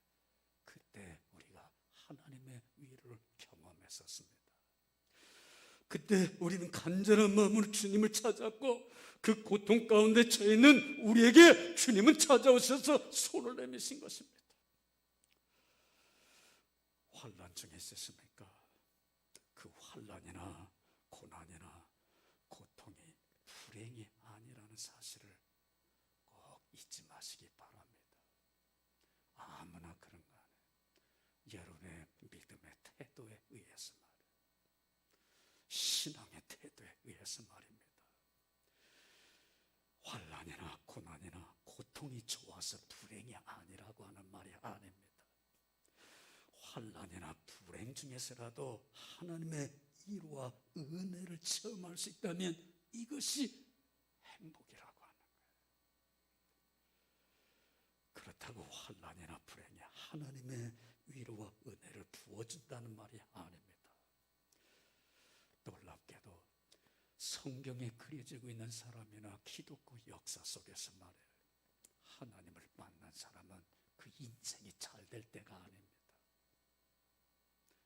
그때 우리가 하나님의 위로를 경험했었습니다. 그때 우리는 간절한 마음으로 주님을 찾았고 그 고통 가운데 처해 있는 우리에게 주님은 찾아오셔서 손을 내미신 것입니다. 환난 중에 있으십니까? 그 환난이나 고난이나 고통이 불행이 아니라는 사실을 꼭 잊지 마시기 바랍니다. 아무나 그런 거 아니에요. 여러분의 믿음의 태도에 의해서 말이에요. 신앙의 태도에 의해서 말입니다. 환난이나 고난이나 고통이 좋아서 불행이 아니라고 하는 말이 아닙니다. 환난이나 불행 중에서라도 하나님의 위로와 은혜를 체험할 수 있다면 이것이 행복이라고 하는 거예요. 그렇다고 환난이나 불행이 하나님의 위로와 은혜를 부어준다는 말이 아닙니다. 놀랍게도 성경에 그려지고 있는 사람이나 기독교 역사 속에서 말해요. 하나님을 만난 사람은 그 인생이 잘 될 때가 아닙니다.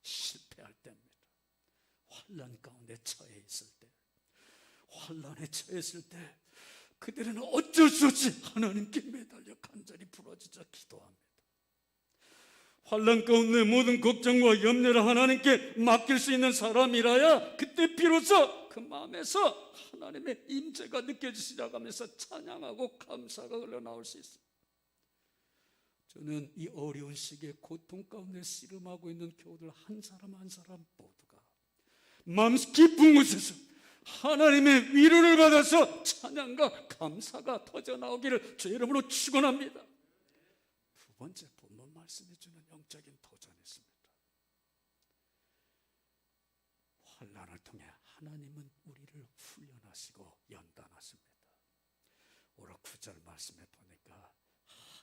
실패할 때입니다. 환난 가운데 처해 있을 때, 환난에 처했을 때 그들은 어쩔 수 없이 하나님께 매달려 간절히 부르짖어 기도합니다. 환난 가운데 모든 걱정과 염려를 하나님께 맡길 수 있는 사람이라야 그때 비로소 그 마음에서 하나님의 임재가 느껴지기 시작하면서 찬양하고 감사가 흘러나올 수 있습니다. 저는 이 어려운 시기에 고통 가운데 씨름하고 있는 교우들 한 사람 한 사람 모두가 마음 깊은 곳에서 하나님의 위로를 받아서 찬양과 감사가 터져나오기를 주의 이름으로 축원합니다. 두 번째 본문 말씀해 주는 영적인 도전이 있습니다. 환난을 통해 하나님은 우리를 훈련하시고 연단하십니다. 오늘 9절 말씀에 보니까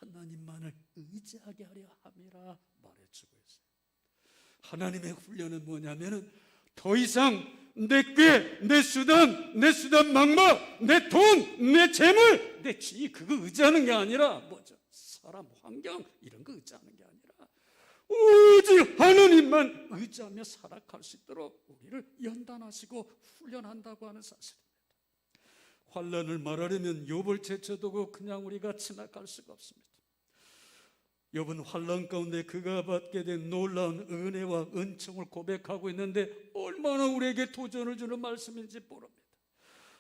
하나님만을 의지하게 하려 함이라 말해주고 있어요. 하나님의 훈련은 뭐냐면은 더 이상 내 꾀, 내 수단 방법, 내 돈, 내 재물, 내 지위 그거 의지하는 게 아니라 뭐죠? 사람, 환경 이런 거 의지하는 게 아니라 오직 하나님만 의지하며 살아갈 수 있도록 우리를 연단하시고 훈련한다고 하는 사실입니다. 환난을 말하려면 욥을 제쳐두고 그냥 우리가 지나갈 수가 없습니다. 욥은 환난 가운데 그가 받게 된 놀라운 은혜와 은총을 고백하고 있는데 얼마나 우리에게 도전을 주는 말씀인지 모릅니다.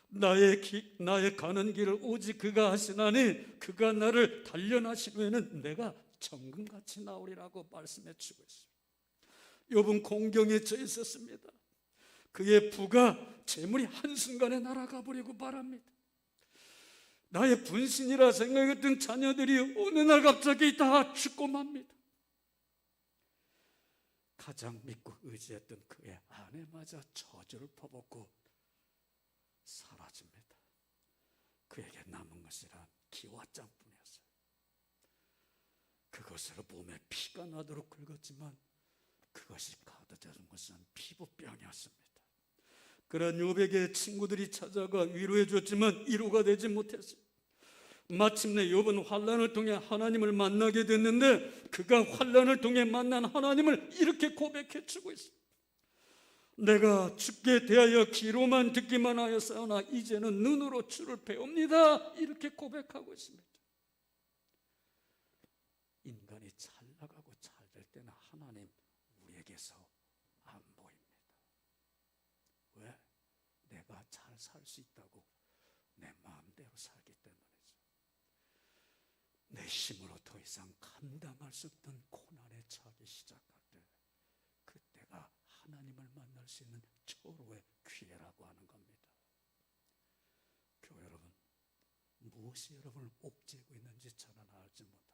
나의 가는 길을 오직 그가 하시나니 그가 나를 단련하신 후에는 내가 정금같이 나오리라고 말씀해 주고 있습니다. 욥은 공경에 처해 있었습니다. 그의 부가 재물이 한순간에 날아가 버리고 말합니다. 나의 분신이라 생각했던 자녀들이 어느 날 갑자기 다 죽고 맙니다. 가장 믿고 의지했던 그의 아내마저 저주를 퍼붓고 사라집니다. 그에게 남은 것이란 기와장뿐이었어요. 그것으로 몸에 피가 나도록 긁었지만 그것이 가둬져준 것은 피부병이었습니다. 그런 욥에게 친구들이 찾아가 위로해 줬지만 위로가 되지 못했어요. 마침내 욥은 환난을 통해 하나님을 만나게 됐는데 그가 환난을 통해 만난 하나님을 이렇게 고백해 주고 있습니다. 내가 주께 대하여 귀로만 듣기만 하였사오나 이제는 눈으로 주를 배웁니다. 이렇게 고백하고 있습니다. 인간이 잘 나가고 잘 될 때는 하나님 우리에게서 안 보입니다. 왜? 내가 잘 살 수 있다고 내 마음대로 살기 때문이죠. 내 힘으로 더 이상 감당할 수 없던 고난에 처하기 시작할 때 그때가 하나님을 만날 수 있는 초로의 기회라고 하는 겁니다. 교회 여러분, 무엇이 여러분을 옥죄고 있는지 저는 알지 못합니다.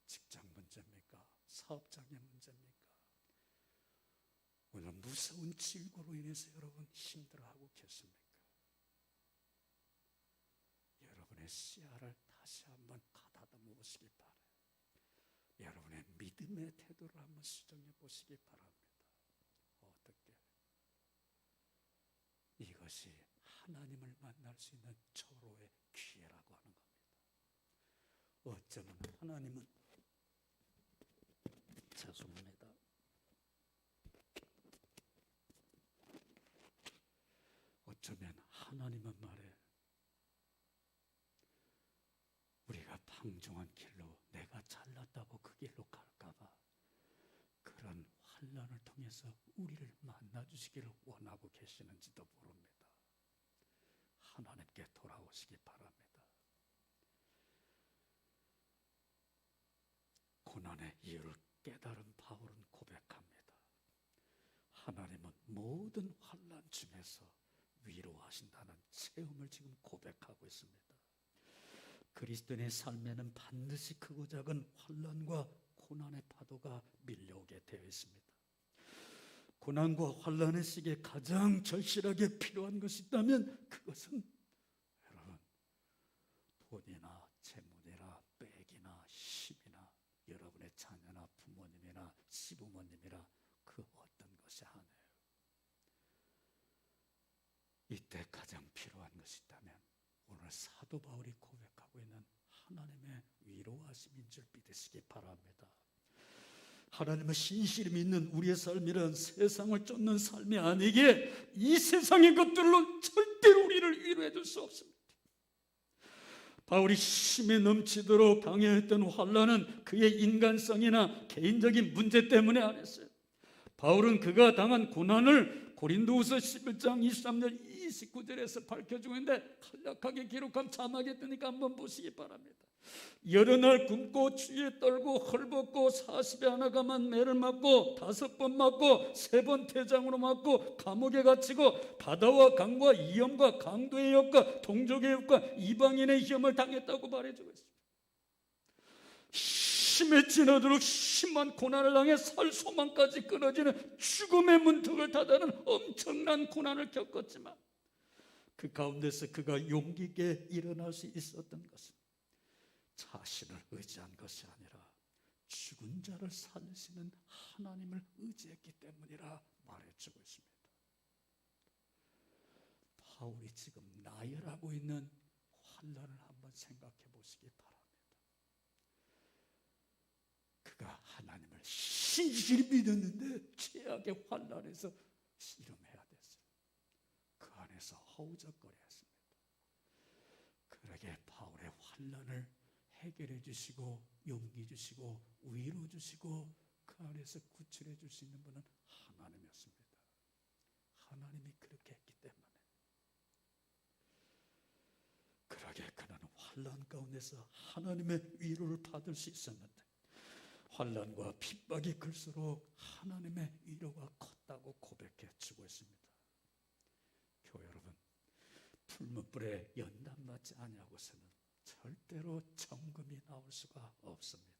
직장 문제입니까? 사업장의 문제입니까? 오늘 무서운 질고로 인해서 여러분 힘들어하고 계십니까? 여러분의 시야를 다시 한번 가다듬어 보시기 바라요. 여러분의 믿음의 태도를 한번 수정해 보시기 바랍니다. 어떻게? 이것이 하나님을 만날 수 있는 초로의 기회라고 하는 겁니다. 어쩌면 하나님은 죄송합니다. 어쩌면 하나님은 말해 우리가 방종한 길로 내가 잘났다고 그 길로 갈까봐 그런 환난을 통해서 우리를 만나주시기를 원하고 계시는지도 모릅니다. 하나님께 돌아오시기 바랍니다. 고난의 이유를 깨달은 바울은 고백합니다. 하나님은 모든 환난 중에서 위로하신다는 체험을 지금 고백하고 있습니다. 그리스도인의 삶에는 반드시 크고 작은 환난과 고난의 파도가 밀려오게 되어 있습니다. 고난과 환난의 시기에 가장 절실하게 필요한 것이 있다면 그것은 여러분 돈이나 재물이나 백이나 힘이나 여러분의 자녀나 부모님이나 시부모님이나 그 어떤 것이 아니에요. 이때 가장 필요한 것이 있다면 오늘 사도 바울이 고백하고 있는 하나님의 위로하심인 줄 믿으시기 바랍니다. 하나님을 신실히 믿는 우리의 삶이란 세상을 쫓는 삶이 아니기에 이 세상의 것들로 절대로 우리를 위로해 줄 수 없습니다. 바울이 힘에 넘치도록 당해했던 환난은 그의 인간성이나 개인적인 문제 때문에 안 했어요. 바울은 그가 당한 고난을 고린도후서 11장 23절 29절에서 밝혀주고 있는데 간략하게 기록한 자막에 뜨니까 한번 보시기 바랍니다. 여러 날 굶고 추위에 떨고 헐벗고 40에 하나 가만 매를 맞고 5번 맞고 3번 태장으로 맞고 감옥에 갇히고 바다와 강과 위험과 강도의 역과 동족의 역과 이방인의 시험을 당했다고 말해주고 있습니다. 힘에 지나도록 심한 고난을 당해 살 소망까지 끊어지는 죽음의 문턱을 다다는 엄청난 고난을 겪었지만 그 가운데서 그가 용기 있게 일어날 수 있었던 것은 자신을 의지한 것이 아니라 죽은 자를 살리시는 하나님을 의지했기 때문이라 말해주고 있습니다. 바울이 지금 나열하고 있는 환난을 한번 생각해 보시기 바랍니다. 그가 하나님을 신실히 믿었는데 최악의 환난에서 씨름해야 됐어요. 그 안에서 허우적거려야 했습니다. 그러게 바울의 환난을 해결해 주시고 용기 주시고 위로 주시고 그 안에서 구출해 줄 수 있는 분은 하나님이었습니다. 하나님이 그렇게 했기 때문에 그러게 그는 환난 가운데서 하나님의 위로를 받을 수 있었는데 환난과 핍박이 클수록 하나님의 위로가 컸다고 고백해 주고 있습니다. 교회 여러분, 붉은 불에 연단받지 아니하고서는 절대로 정금이 나올 수가 없습니다.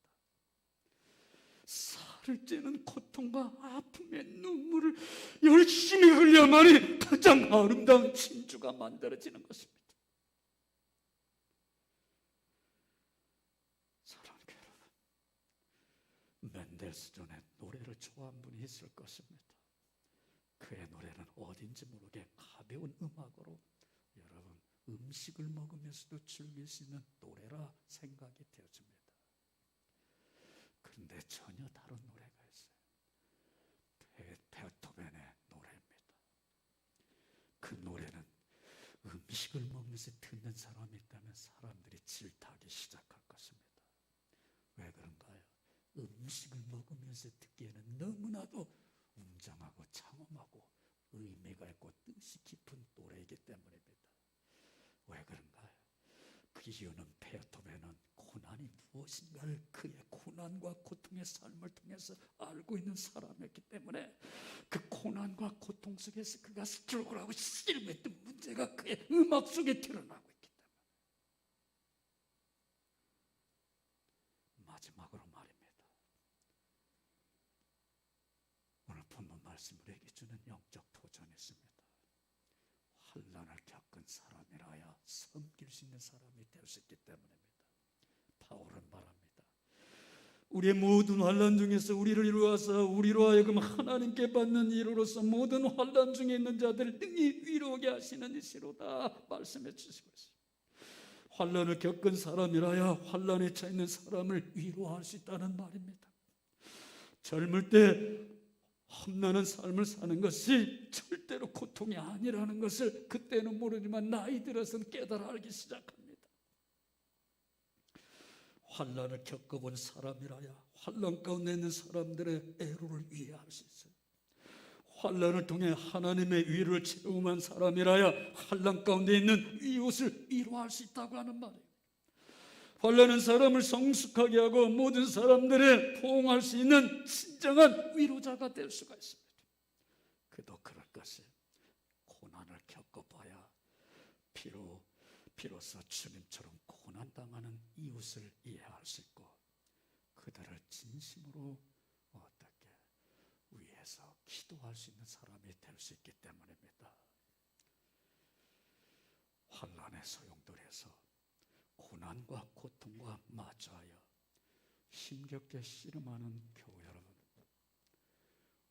살을 찌는 고통과 아픔의 눈물을 열심히 흘려야만이 가장 아름다운 진주가 만들어지는 것입니다. 사랑하는 여러분, 멘델스존의 노래를 좋아하는 분이 있을 것입니다. 그의 노래는 어딘지 모르게 가벼운 음악으로 여러분 음식을 먹으면서도 즐길 수 있는 노래라 생각이 되어집니다. 그런데 전혀 다른 노래가 있어요. 베토벤의 노래입니다. 그 노래는 음식을 먹으면서 듣는 사람이 있다면 사람들이 질타하기 시작할 것입니다. 왜 그런가요? 음식을 먹으면서 듣기에는 너무나도 웅장하고 장엄하고 의미가 있고 뜻이 깊은 노래이기 때문입니다. 왜 그런가요? 그 이유는 베토벤은 고난이 무엇인가를 그의 고난과 고통의 삶을 통해서 알고 있는 사람이었기 때문에 그 고난과 고통 속에서 그가 스트로크하고 씨름했던 문제가 그의 음악 속에 드러나고 있기 때문에 마지막으로 말입니다. 오늘 본문 말씀을 우리에게 주는 영적 도전이 있습니다. 환난을 겪은 사람이라야 섬길 수 있는 사람이 될 수 있기 때문입니다. 바울은 말합니다. 우리의 모든 환난 중에서 우리를 이루어서 우리로 하여금 하나님께 받는 이로로서 모든 환난 중에 있는 자들을 능히 위로하게 하시는 이시로다 말씀해 주시고 있습니다. 환난을 겪은 사람이라야 환난에 처해 있는 사람을 위로할 수 있다는 말입니다. 젊을 때 험난한 삶을 사는 것이 절대로 고통이 아니라는 것을 그때는 모르지만 나이 들어서는 깨달아 알기 시작합니다. 환난을 겪어본 사람이라야 환난 가운데 있는 사람들의 애로를 이해할 수 있어요. 환난을 통해 하나님의 위로를 체험한 사람이라야 환난 가운데 있는 이웃을 위로할 수 있다고 하는 말이에요. 환난은 사람을 성숙하게 하고 모든 사람들을 포옹할 수 있는 진정한 위로자가 될 수가 있습니다. 그도 그럴 것을 고난을 겪어봐야 비로소 주님처럼 고난당하는 이웃을 이해할 수 있고 그들을 진심으로 어떻게 위해서 기도할 수 있는 사람이 될 수 있기 때문입니다. 환난의 소용돌이에서 고난과 고통과 마주하여 힘겹게 씨름하는 교회 여러분,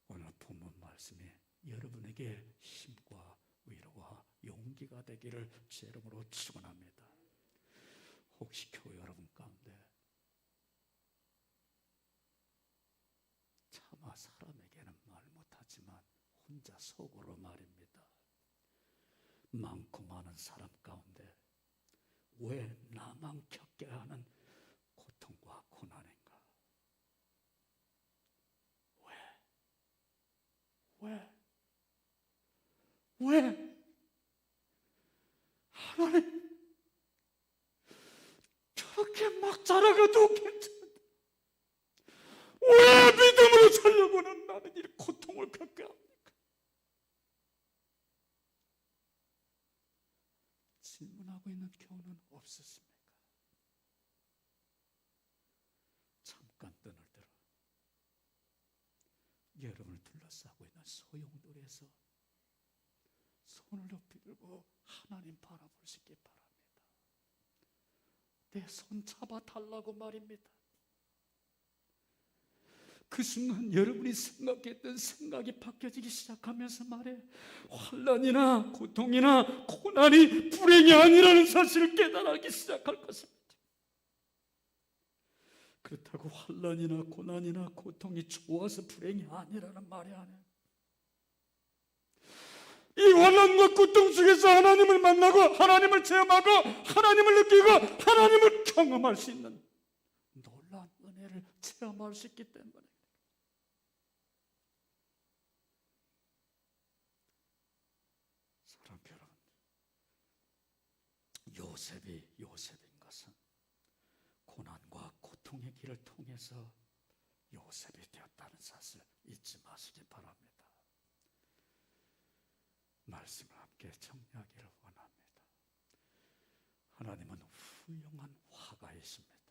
오늘 본문 말씀이 여러분에게 힘과 위로와 용기가 되기를 주 이름으로 축원합니다. 혹시 교회 여러분 가운데 차마 사람에게는 말 못하지만 혼자 속으로 말입니다. 많고 많은 사람 가운데 왜 나만 겪게 하는 고통과 고난인가? 왜? 하나님, 저렇게 막 자라가도 괜찮은데 왜 믿음으로 살려고는 나는 이 고통을 겪게 합니까? 질문하고 있는 교훈은 없었습니까? 잠깐 눈을 들어 여러분을 둘러싸고 있는 소용돌이에서 손을 높이 들고 하나님 바라볼 수 있기 바랍니다. 내 손 잡아달라고 말입니다. 그 순간 여러분이 생각했던 생각이 바뀌어지기 시작하면서 말해, 환난이나 고통이나 고난이 불행이 아니라는 사실을 깨달기 시작할 것입니다. 그렇다고 환난이나 고난이나 고통이 좋아서 불행이 아니라는 말이 아니에요. 이 환난과 고통 속에서 하나님을 만나고 하나님을 체험하고 하나님을 느끼고 하나님을 경험할 수 있는 놀라운 은혜를 체험할 수 있기 때문에, 사랑하는 여러분, 요셉인 것은 고난과 고통의 길을 통해서 요셉이 되었다는 사실 잊지 마시기 바랍니다. 말씀을 함께 정리하기를 원합니다. 하나님은 훌륭한 화가이십니다.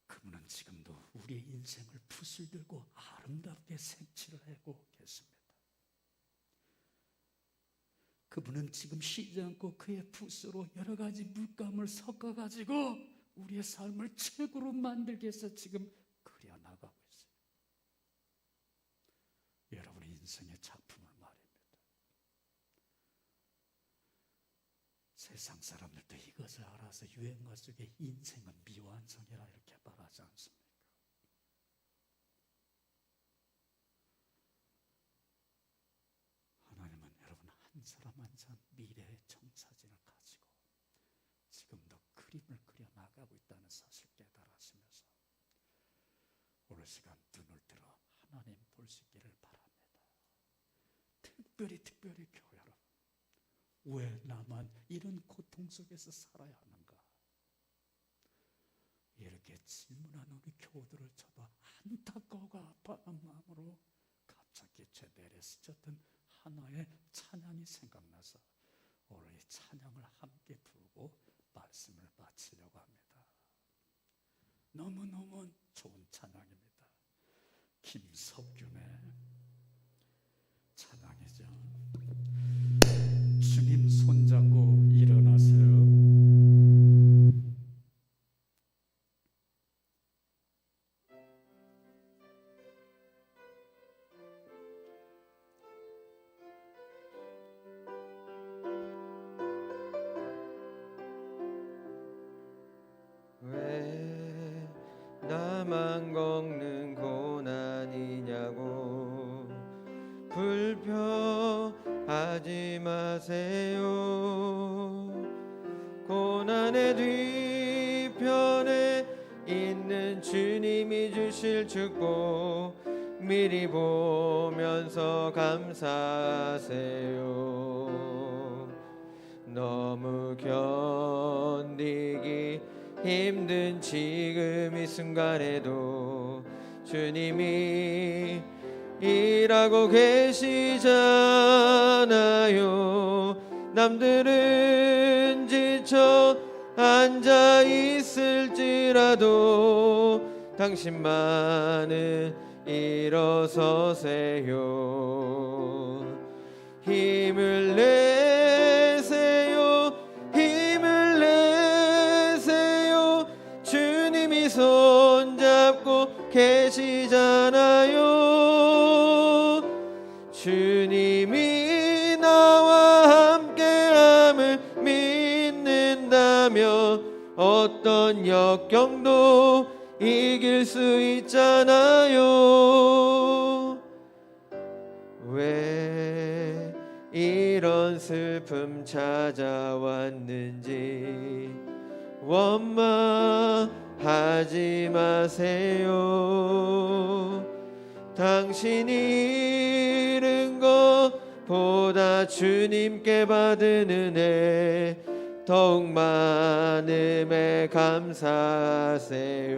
그분은 지금도 우리의 인생을 붓을 들고 아름답게 색칠을 하고 계십니다. 그분은 지금 쉬지 않고 그의 붓으로 여러 가지 물감을 섞어가지고 우리의 삶을 최고로 만들기 위해서 지금 그려나가고 있어요. 여러분의 인생의 작품을 말입니다. 세상 사람들도 이것을 알아서 유행가 속에 인생은 미완성이라 이렇게 말하지 않습니까? 하나님은 여러분 한 사람 한 사람 미래의 청사진을 가지고 지금도 그림을 그려 나가고 있다는 사실을 깨달으시면서 오늘 시간 눈을 들어 하나님 볼 수 있기를 바랍니다. 특별히 교회 여러분, 왜 나만 이런 고통 속에서 살아야 하는가? 이렇게 질문하는 우리 교우들을 저도 안타까워가 아파하는 마음으로 갑자기 제 내려 스쳤던 하나의 찬양이 생각나서 오늘 이 찬양을 함께 부르고 말씀을 마치려고 합니다. 너무너무 좋은 찬양입니다. 김석균의 찬양이죠. 주님 손잡고 일어나세요. 왜 나만 겪는 고난이냐고 불평하지 마세요. 고난의 뒤편에 있는 주님이 주실 축복 미리 보면서 감사하세요. 너무 견디기 힘든 지금 이 순간에도 주님이 일하고 계시잖아요. 남들은 지쳐 앉아 있을지라도 당신만은 일어서세요. 힘을 내세요. 힘을 내세요. 주님이 손잡고 계시잖아요. 주님이 나와 함께함을 믿는다면 어떤 역경도 이길 수 있잖아요. 왜 이런 슬픔 찾아왔는지 원망하지 마세요. 당신이 잃은 것보다 주님께 받은 은혜 더욱 많음에 감사하세요.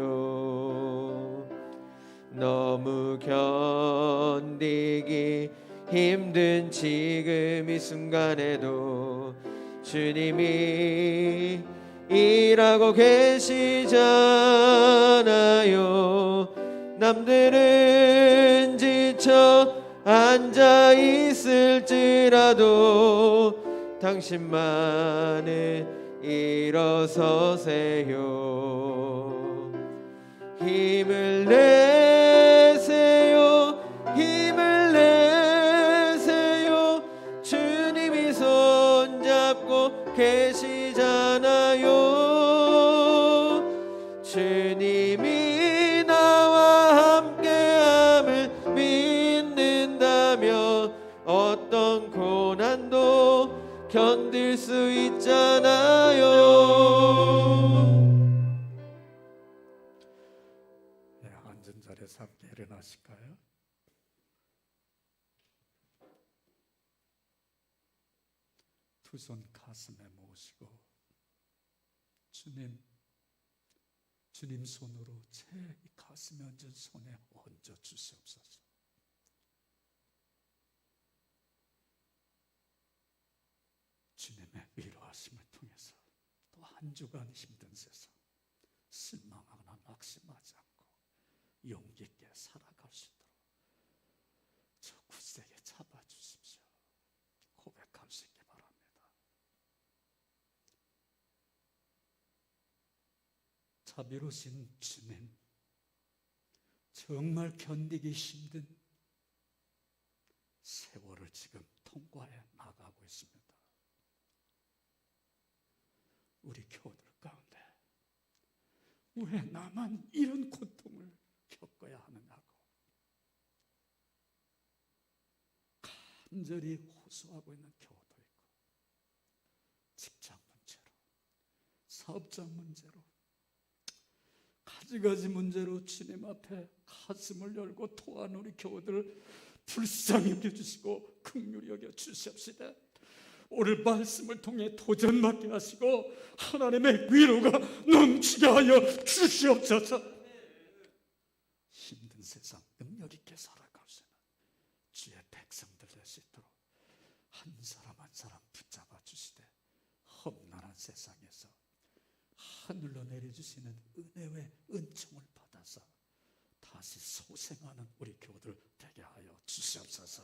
너무 견디기 힘든 지금 이 순간에도 주님이 일하고 계시잖아요. 남들은 지쳐 앉아 있을지라도 당신만은 일어서세요. 힘을 내세요. 힘을 내세요. 주님이 손잡고 계시잖아요. 주님이 나와 함께함을 믿는다면 어떤 고난도 견딜 수 있잖아요. 네, 앉은 자리에서 함께 일어나실까요? 두 손 가슴에 모으시고 주님 손으로 제 이 가슴에 얹은 손에 얹어 주시옵소서. 주님의 위로하심을 통해서 또 한 주간 힘든 세상 실망하거나 낙심하지 않고 용기 있게 살아갈 수 있도록 저 굳세게 잡아주십시오. 고백할 수 있게 바랍니다. 자비로우신 주님, 정말 견디기 힘든 세월을 지금 통과해 나가고 있습니다. 우리 교우들 가운데 왜 나만 이런 고통을 겪어야 하느냐고 간절히 호소하고 있는 교우도 있고, 직장 문제로, 사업장 문제로, 가지가지 문제로 주님 앞에 가슴을 열고 토한 우리 교우들을 불쌍히 여겨주시고 긍휼히 여겨 주시옵시되 오늘 말씀을 통해 도전받게 하시고 하나님의 위로가 넘치게 하여 주시옵소서. 힘든 세상 능력 있게 살아갈 수 있는 주의 백성들 될 수 있도록 한 사람 한 사람 붙잡아 주시되 험난한 세상에서 하늘로 내려주시는 은혜의 은총을 받아서 다시 소생하는 우리 교우들 되게 하여 주시옵소서.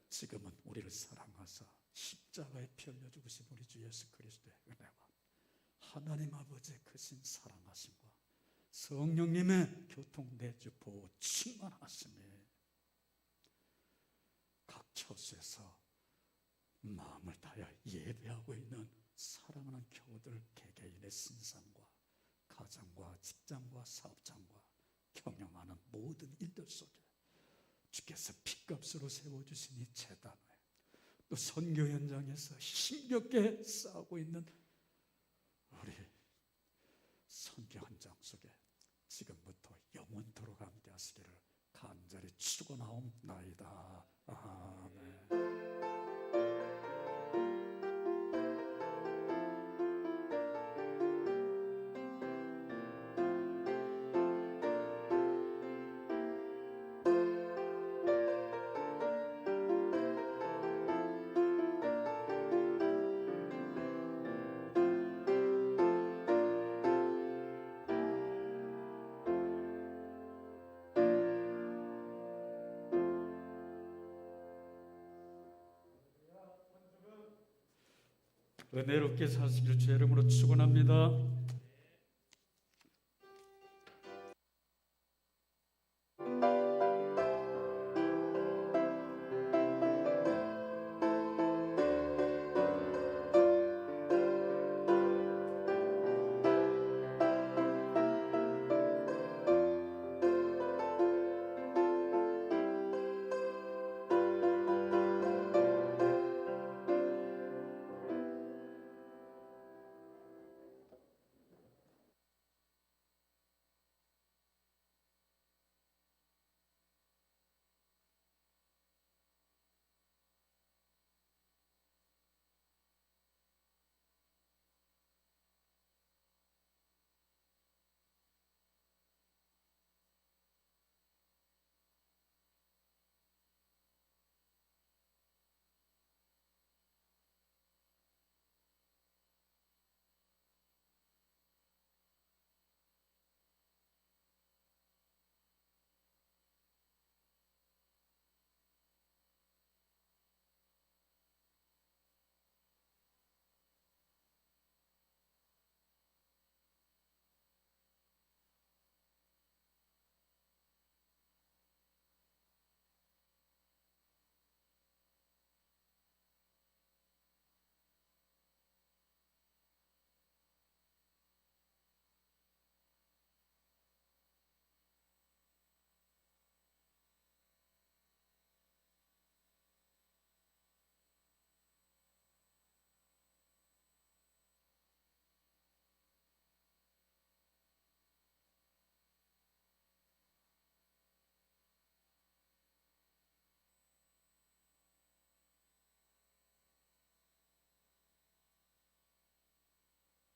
지금은 우리를 사랑하사 십자가에 피 흘려 죽으신 우리 주 예수 그리스도의 은혜와 하나님 아버지의 크신 사랑하심과 성령님의 교통 내주 보호 충만하심이 각 처소에서 마음을 다하여 예배하고 있는 사랑하는 교우들 개개인의 신상과 가정과 직장과 사업장과 경영하는 모든 일들 속에 주께서 핏값으로 세워주신 이 재단에 또 선교 현장에서 힘겹게 싸우고 있는 우리 선교 현장 속에 지금부터 영원토록 함께 하시기를 간절히 축원하옵나이다. 아멘. 은혜롭게 사시기를 주의 이름으로 축원합니다.